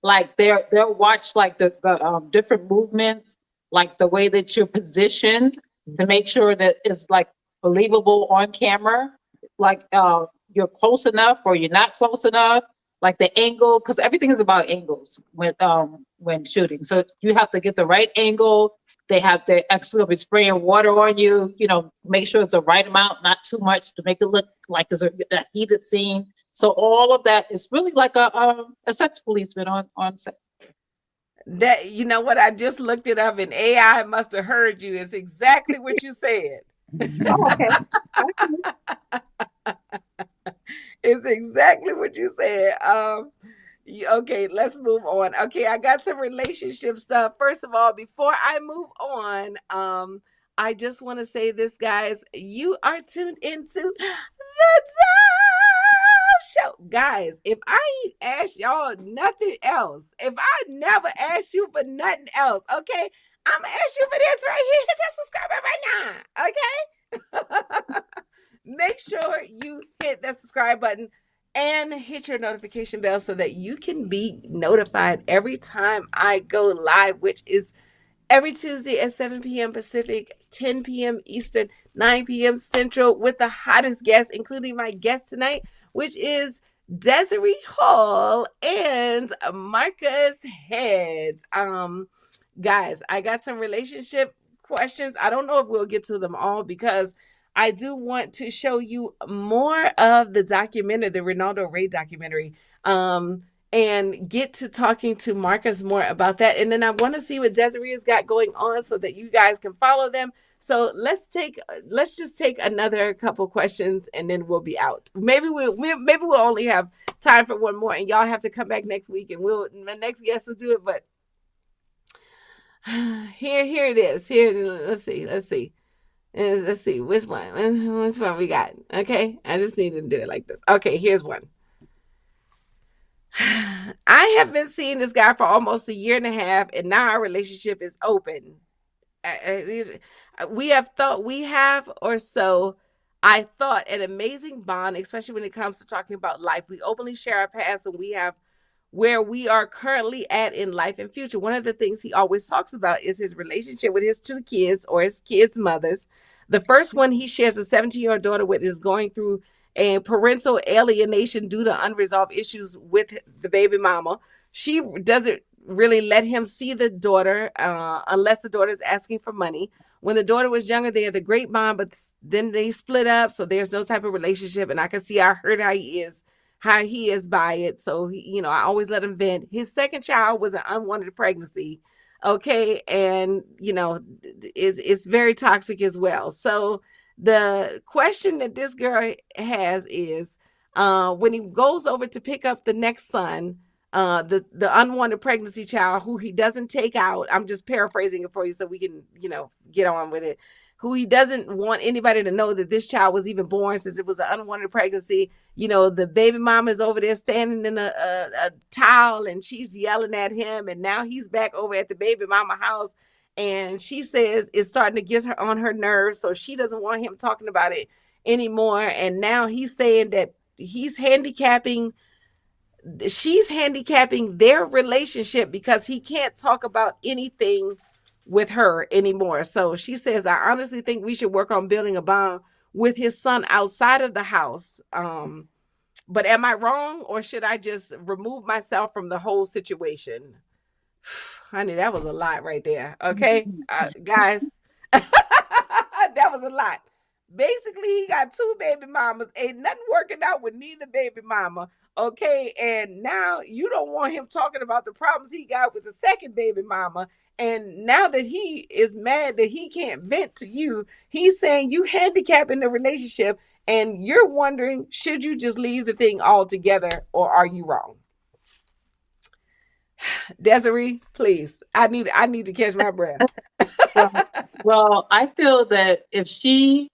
Like they'll watch like the different movements, like the way that you're positioned to make sure that it's like believable on camera. Like you're close enough or you're not close enough. like the angle, because everything is about angles when shooting. So you have to get the right angle. They have to actually be spraying water on you, make sure it's the right amount, not too much to make it look like it's a heated scene. So all of that is really like a sex policeman on set. That, you know what? I just looked it up and AI must have heard you. It's exactly what you said. Oh, okay. It's exactly what you said. Okay, let's move on. Okay, I got some relationship stuff. First of all, before I move on, I just want to say this, guys. You are tuned into the Show. Guys, if I ain't asked y'all nothing else, if I never asked you for nothing else, okay, I'm gonna ask you for this right here. Hit that subscribe button right now, okay? Make sure you hit that subscribe button and hit your notification bell so that you can be notified every time I go live, which is every Tuesday at 7 p.m. Pacific, 10 p.m. Eastern, 9 p.m. Central, with the hottest guests, including my guest tonight, which is Desiry Hall and Marcus Heads. Guys, I got some relationship questions. I don't know if we'll get to them all because I do want to show you more of the documentary, the Ronaldo Ray documentary, and get to talking to Marcus more about that. And then I want to see what Desiree has got going on so that you guys can follow them. So let's just take another couple questions and then we'll be out. Maybe we'll only have time for one more, and y'all have to come back next week and my next guest will do it. But here it is. Let's see. Let's see which one we got. Okay, I just need to do it like this. Okay, here's one. I have been seeing this guy for almost a year and a half, and now our relationship is open. I thought an amazing bond, especially when it comes to talking about life. We openly share our past, and we have where we are currently at in life and future. One of the things he always talks about is his relationship with his two kids or his kids' mothers. The first one he shares a 17-year-old daughter with is going through a parental alienation due to unresolved issues with the baby mama. She doesn't really let him see the daughter unless the daughter is asking for money. When the daughter was younger, they had a great bond, but then they split up, so there's no type of relationship. And I can see, I heard how he is by it. So I always let him vent. His second child was an unwanted pregnancy. Okay. And it's very toxic as well. So the question that this girl has is, when he goes over to pick up the next son, the unwanted pregnancy child who he doesn't take out. I'm just paraphrasing it for you so we can, get on with it. Who he doesn't want anybody to know that this child was even born, since it was an unwanted pregnancy. The baby mama is over there standing in a towel, and she's yelling at him. And now he's back over at the baby mama house, and she says it's starting to get her on her nerves. So she doesn't want him talking about it anymore. And now he's saying that she's handicapping their relationship because he can't talk about anything with her anymore. So she says, I honestly think we should work on building a bond with his son outside of the house. But am I wrong, or should I just remove myself from the whole situation? Honey, that was a lot right there. Okay, guys, that was a lot. Basically, he got two baby mamas. Ain't nothing working out with neither baby mama. Okay, and now you don't want him talking about the problems he got with the second baby mama. And now that he is mad that he can't vent to you, he's saying you handicapping the relationship, and you're wondering, should you just leave the thing altogether, or are you wrong? Desiree, please. I need to catch my breath. Well, I feel that if she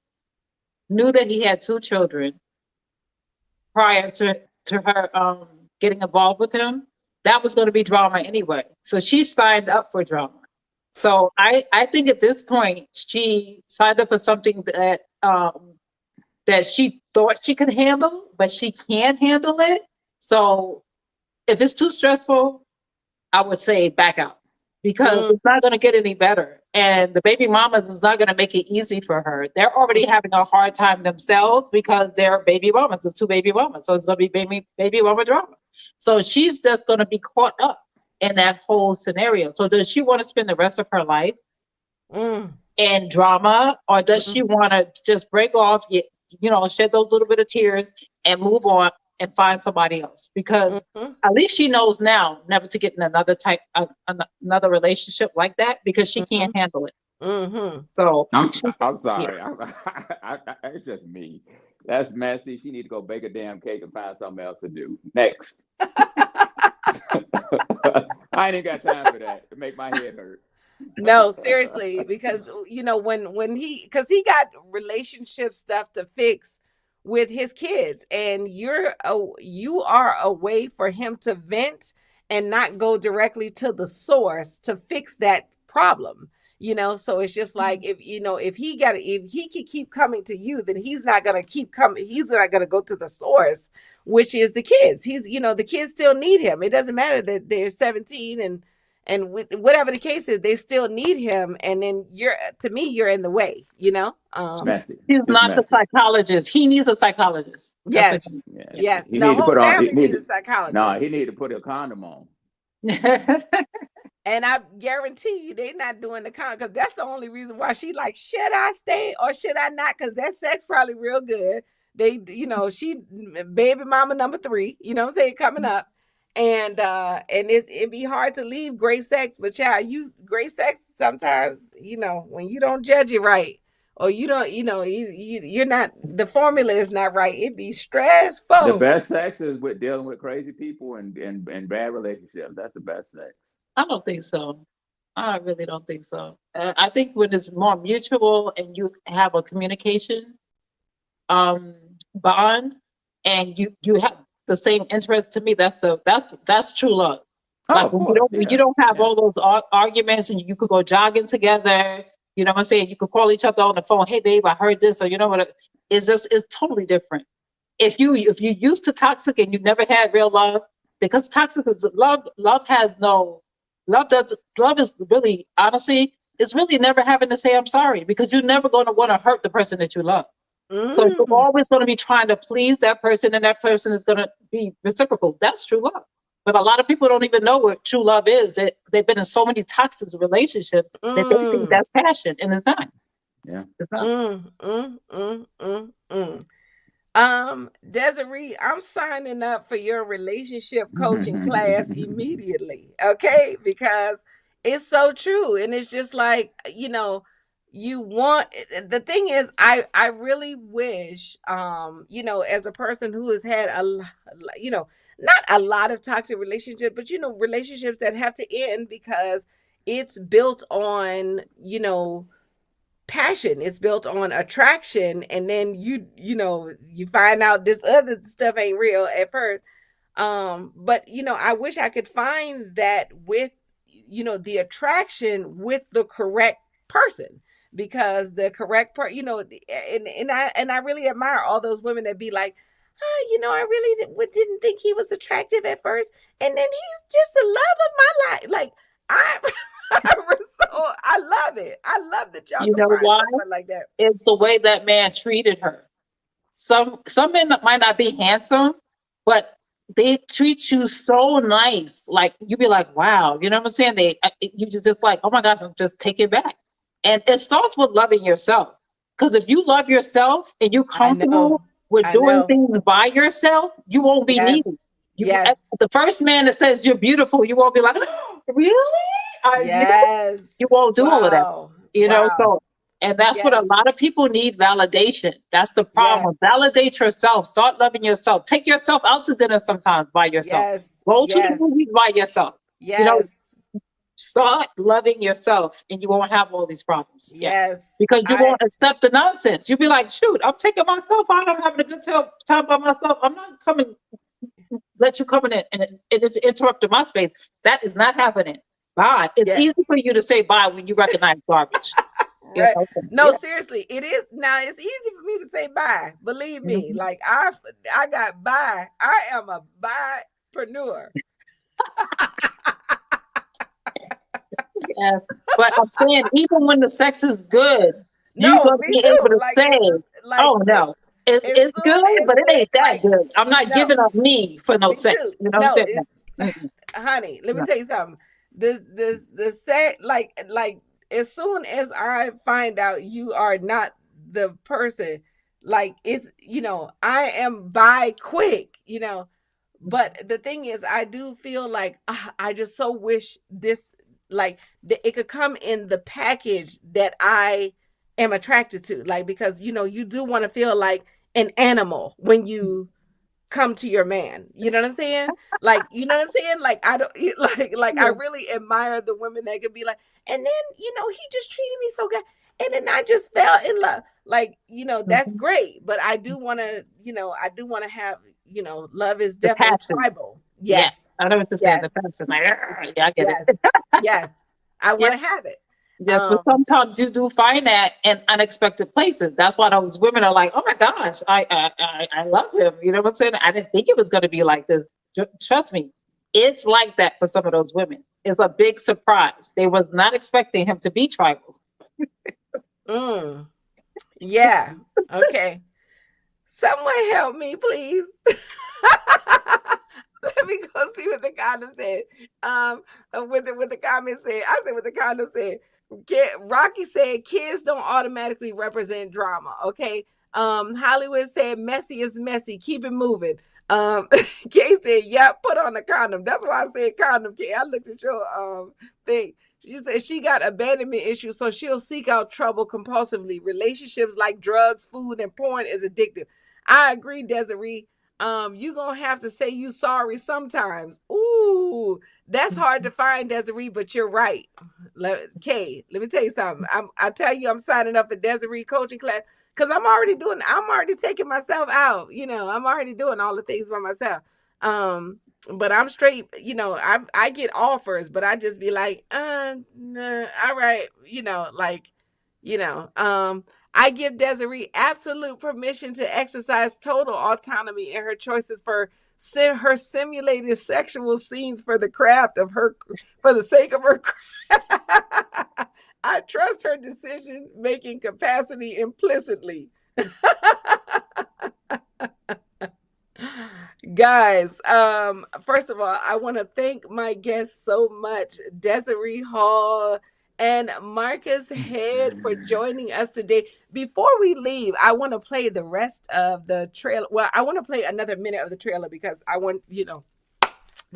knew that he had two children prior to her getting involved with him, that was going to be drama anyway. So she signed up for drama. So I think at this point, she signed up for something that she thought she could handle, but she can't handle it. So if it's too stressful, I would say back out, because it's not going to get any better. And the baby mamas is not going to make it easy for her. They're already having a hard time themselves because they're baby mamas. It's two baby mamas. So it's going to be baby mama drama. So she's just going to be caught up in that whole scenario. So does she want to spend the rest of her life in drama, or does she want to just break off, shed those little bit of tears and move on and find somebody else? Because at least she knows now never to get in another relationship like that, because she can't handle it. So I'm sorry. It's just me. That's messy. She need to go bake a damn cake and find something else to do. Next. I ain't even got time for that. To make my head hurt. No, seriously, because when he got relationship stuff to fix with his kids, and you are a way for him to vent and not go directly to the source to fix that problem. So it's just like, if he could keep coming to you, then he's not gonna keep coming. He's not gonna go to the source, which is the kids. The kids still need him. It doesn't matter that they're 17 and whatever the case is, they still need him. And then you're in the way. Messy. He's not the psychologist. He needs a psychologist. Yes. Yes. The whole family needs a psychologist. No, he need to put a condom on. And I guarantee you they're not doing the condom, because that's the only reason why she like, should I stay or should I not? Because that sex probably real good. She baby mama number 3, coming up. And it'd be hard to leave great sex, but child, great sex sometimes, when you don't judge it right, or you don't, you're not, the formula is not right, it'd be stressful. The best sex is with dealing with crazy people and bad relationships. That's the best sex. I don't think so. I really don't think so. I think when it's more mutual and you have a communication bond, and you have the same interest, to me, that's true love. Like when you don't have all those arguments, and you could go jogging together. You know what I'm saying? You could call each other on the phone. Hey, babe, I heard this. Or it's totally different. If you used to toxic and you never had real love, because toxic is love. Love is really, honestly, it's really never having to say I'm sorry, because you're never going to want to hurt the person that you love. So you're always going to be trying to please that person, and that person is going to be reciprocal. That's true love. But a lot of people don't even know what true love is. They've been in so many toxic relationships that they think that's passion, and it's not. Yeah. It's not. Desiree, I'm signing up for your relationship coaching class immediately, okay? Because it's so true. And it's just like, the thing is, I really wish, as a person who has had not a lot of toxic relationships, but, relationships that have to end because it's built on, passion, it's built on attraction, and then you find out this other stuff ain't real at first, but I wish I could find that with the attraction with the correct person, because the correct part, and I really admire all those women that be like, I really didn't think he was attractive at first, and then he's just the love of my life. Like, I love it. I love that y'all can find someone like that. It's the way that man treated her. Some men might not be handsome, but they treat you so nice. Like, you be like, wow, you know what I'm saying? You just like, oh my gosh, I'm just taken back. And it starts with loving yourself. Because if you love yourself and you're comfortable with doing things by yourself, you won't be needy. The first man that says you're beautiful, you won't be like, oh, really? You won't do all of that. So, and that's what a lot of people need, validation. That's the problem. Validate yourself. Start loving yourself. Take yourself out to dinner sometimes by yourself. Go to the movies by yourself. Start loving yourself, and you won't have all these problems. Because you won't accept the nonsense. You'll be like, shoot, I'm taking myself out. I'm having a good time by myself. I'm not coming, let you come in and it's interrupting my space. That is not happening. Bye. It's easy for you to say bye when you recognize garbage. Right. No, seriously, it is. Now, it's easy for me to say bye. Believe me. Like, I got bye. I am a bye-preneur. But I'm saying, even when the sex is good, you're going to be able to say, oh no. It's soon good, as but it the ain't that like, good. I'm not no, giving up me for no me sex. too. You know what I'm No, saying? it's No. Mm-mm. honey. Let me No. tell you something. The sex like as soon as I find out you are not the person, like it's I am by quick. But the thing is, I do feel like I just so wish this like it could come in the package that I am attracted to, like because you do want to feel like an animal when you come to your man. You know what I'm saying? Like, you know what I'm saying? Like, I don't like I Yeah. really admire the women that could be like, and then, he just treated me so good. And then I just fell in love. Like, that's Mhm. great. But I do want to, I do want to have, love is The definitely passion. tribal. Yeah. Yes. I know what you're saying. Yes. The passion. Like, yeah, I get it. Yes. Yes. I Yeah. want to have it. Yes, but sometimes you do find that in unexpected places. That's why those women are like, "Oh my gosh, I love him." You know what I'm saying? I didn't think it was going to be like this. Trust me, it's like that for some of those women. It's a big surprise. They was not expecting him to be tribal. Mm. Yeah. Okay. Someone help me, please. Let me go see what the condom said. With the comment said, I said what the condom said. Rocky said kids don't automatically represent drama. Okay. Hollywood said messy is messy. Keep it moving. Kay said, "Yep, put on a condom." That's why I said condom. Kay, I looked at your thing. She said she got abandonment issues, so she'll seek out trouble compulsively. Relationships like drugs, food, and porn is addictive. I agree, Desiree. You gonna have to say you sorry sometimes. Ooh, that's hard to find, Desiree, but you're right. Kay, let me tell you something. I tell you, I'm signing up for Desiree coaching class because I'm already taking myself out. I'm already doing all the things by myself. But I'm straight, I get offers, but I just be like, nah, all right, you know, um, I give Desiree absolute permission to exercise total autonomy in her choices for her simulated sexual scenes for the sake of her craft. I trust her decision making capacity implicitly. Guys, first of all, I want to thank my guests so much, Desiree Hall and Marcus Head, for joining us today. Before we leave, I want to play the rest of the trailer. Well, I want to play another minute of the trailer because I want, to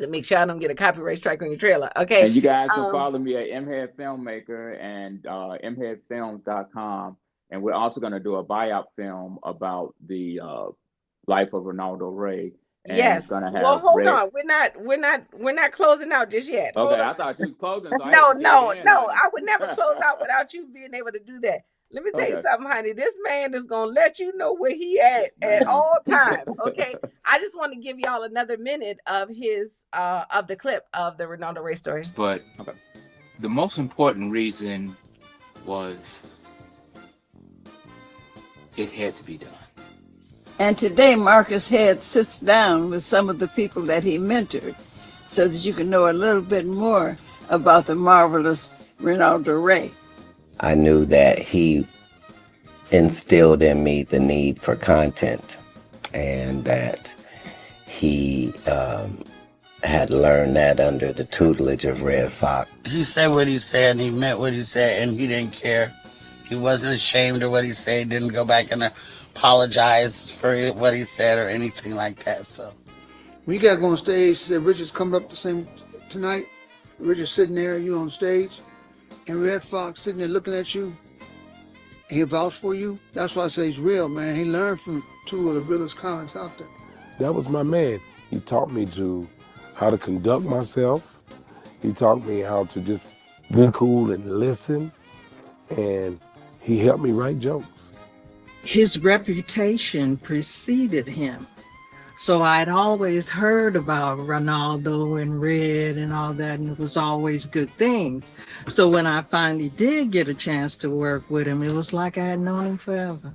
make sure I don't get a copyright strike on your trailer. Okay. And you guys can follow me at mhead filmmaker and mheadfilms.com. And we're also going to do a biop film about the life of Ronaldo Ray. And it's Yes. going to Well, have hold on. We're not closing out just yet. Hold Okay, on. I thought you was closing, so I had No, to dig no, in, no. honey. I would never close out without you being able to do that. Let me tell you Okay. something, honey. This man is gonna let you know where he at all times. Okay. I just want to give y'all another minute of his of the clip of the Ronaldo Ray story. But the most important reason was it had to be done. And today Marcus Head sits down with some of the people that he mentored so that you can know a little bit more about the marvelous Ronaldo Ray. I knew that he instilled in me the need for content and that he had learned that under the tutelage of Red Fox. He said what he said and he meant what he said and he didn't care. He wasn't ashamed of what he said, didn't go back and apologize for what he said or anything like that. So when you got to go on stage, said Richard's coming up the same tonight. Richard's sitting there, you on stage, and Red Fox sitting there looking at you, and he vouched for you. That's why I say he's real, man. He learned from two of the realest comics out there. That was my man. He taught me how to conduct myself. He taught me how to just be cool and listen, and he helped me write jokes. His reputation preceded him. So I'd always heard about Ronaldo and Red and all that, and it was always good things. So when I finally did get a chance to work with him, it was like I had known him forever.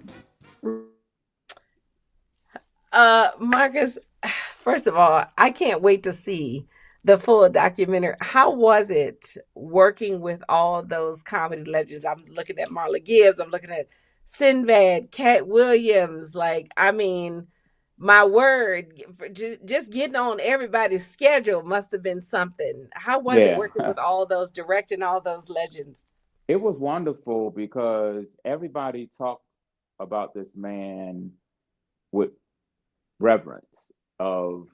Marcus, first of all, I can't wait to see the full documentary. How was it working with all those comedy legends? I'm looking at Marla Gibbs. I'm looking at Sinbad, Cat Williams. Like, I mean, my word, just getting on everybody's schedule must have been something. How was it Yeah. working with all those, directing all those legends? It was wonderful because everybody talked about this man with reverence of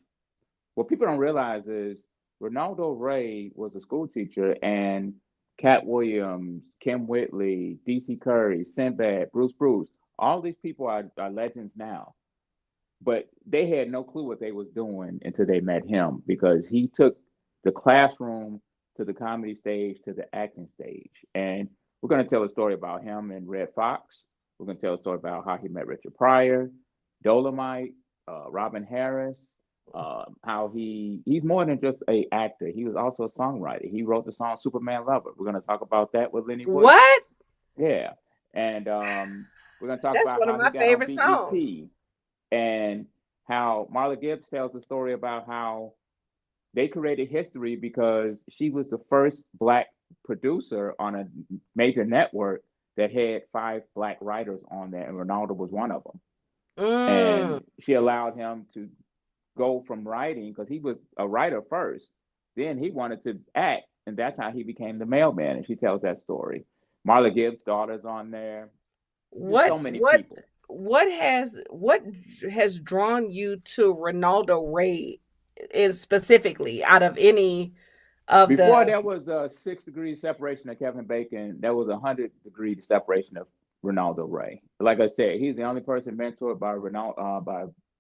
what people don't realize is Ronaldo Ray was a school teacher, and Cat Williams, Kim Whitley, DC Curry, Sinbad, Bruce, all these people are legends now. But they had no clue what they was doing until they met him, because he took the classroom to the comedy stage to the acting stage. And we're going to tell a story about him and Red Fox. We're going to tell a story about how he met Richard Pryor, Dolomite, Robin Harris, how he's more than just a actor. He was also a songwriter. He wrote the song Superman Lover. We're going to talk about that with Lenny Williams. What? Yeah. And we're going to talk That's about one of how he my got on favorite BET, songs. and how Marla Gibbs tells a story about how they created history because she was the first Black producer on a major network that had 5 Black writers on there, and Ronaldo was one of them. And she allowed him to go from writing, because he was a writer first, then he wanted to act, and that's how he became the mailman. And she tells that story. Marla Gibbs' daughter's on there. There's so many people. What has drawn you to Ronaldo Ray, in specifically, out of any of Before the? there was a 6-degree separation of Kevin Bacon, there was a 100-degree separation of Ronaldo Ray. Like I said, he's the only person mentored by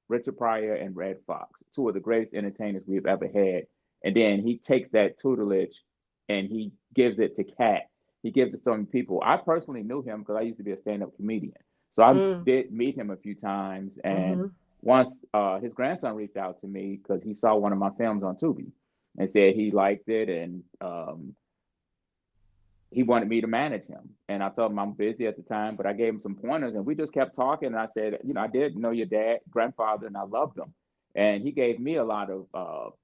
Richard Pryor and Red Fox, 2 of the greatest entertainers we've ever had. And then he takes that tutelage and he gives it to Cat. He gives it to so many people. I personally knew him because I used to be a stand-up comedian. So I did meet him a few times. And once his grandson reached out to me because he saw one of my films on Tubi and said he liked it, and he wanted me to manage him. And I told him I'm busy at the time, but I gave him some pointers, and we just kept talking. And I said, I did know your grandfather, and I loved him. And he gave me a lot of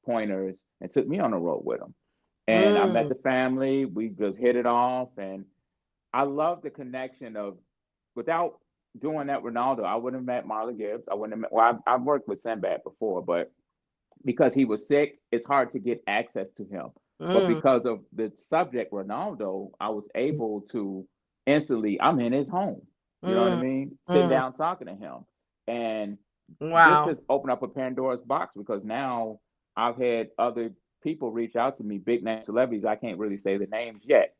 pointers and took me on the road with him. And I met the family. We just hit it off. And I love the connection of, without doing that Ronaldo, I wouldn't have met Marla Gibbs. I wouldn't have met, well, I've worked with Sinbad before, but because he was sick, it's hard to get access to him. But because of the subject Ronaldo, I was able to instantly, I'm in his home. You know what I mean? Sitting down talking to him. And this has opened up a Pandora's box, because now I've had other people reach out to me, big name celebrities, I can't really say the names yet,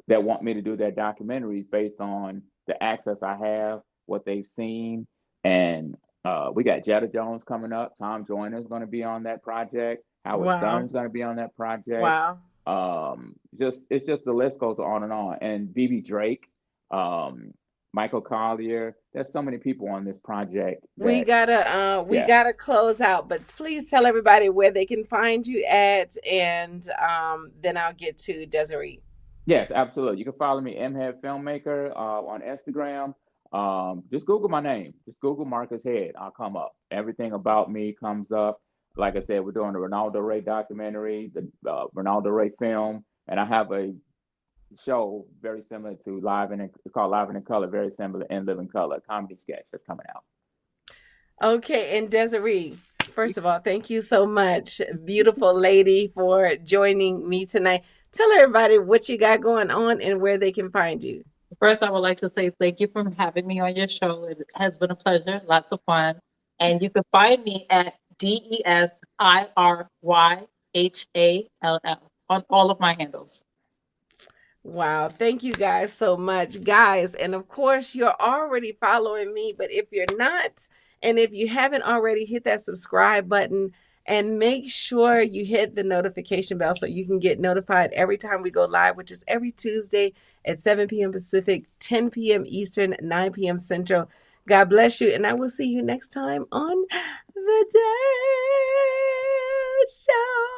that want me to do their documentaries based on the access I have, what they've seen. And we got Jetta Jones coming up. Tom Joyner's going to be on that project. Howard Stern's going to be on that project. Wow. It's just the list goes on. And BB Drake, Michael Collier. There's so many people on this project. We gotta close out, but please tell everybody where they can find you at, and then I'll get to Desiry. Yes, absolutely. You can follow me, Mhead Filmmaker, on Instagram. Just Google my name. Just Google Marcus Head. I'll come up. Everything about me comes up. Like I said, we're doing the Ronaldo Ray documentary, the Ronaldo Ray film, and I have a show very similar to it's called Live and in Color, very similar, In Living Color, comedy sketch that's coming out. Okay, and Desiry, first of all, thank you so much, beautiful lady, for joining me tonight. Tell everybody what you got going on and where they can find you. First, I would like to say thank you for having me on your show. It has been a pleasure, lots of fun. And you can find me at DESIRYHALL on all of my handles. Wow, thank you guys so much, guys. And of course, you're already following me, but if you're not, and if you haven't already, hit that subscribe button and make sure you hit the notification bell so you can get notified every time we go live, which is every Tuesday at 7 p.m. Pacific, 10 p.m. Eastern, 9 p.m. Central. God bless you, and I will see you next time on The Dad Show.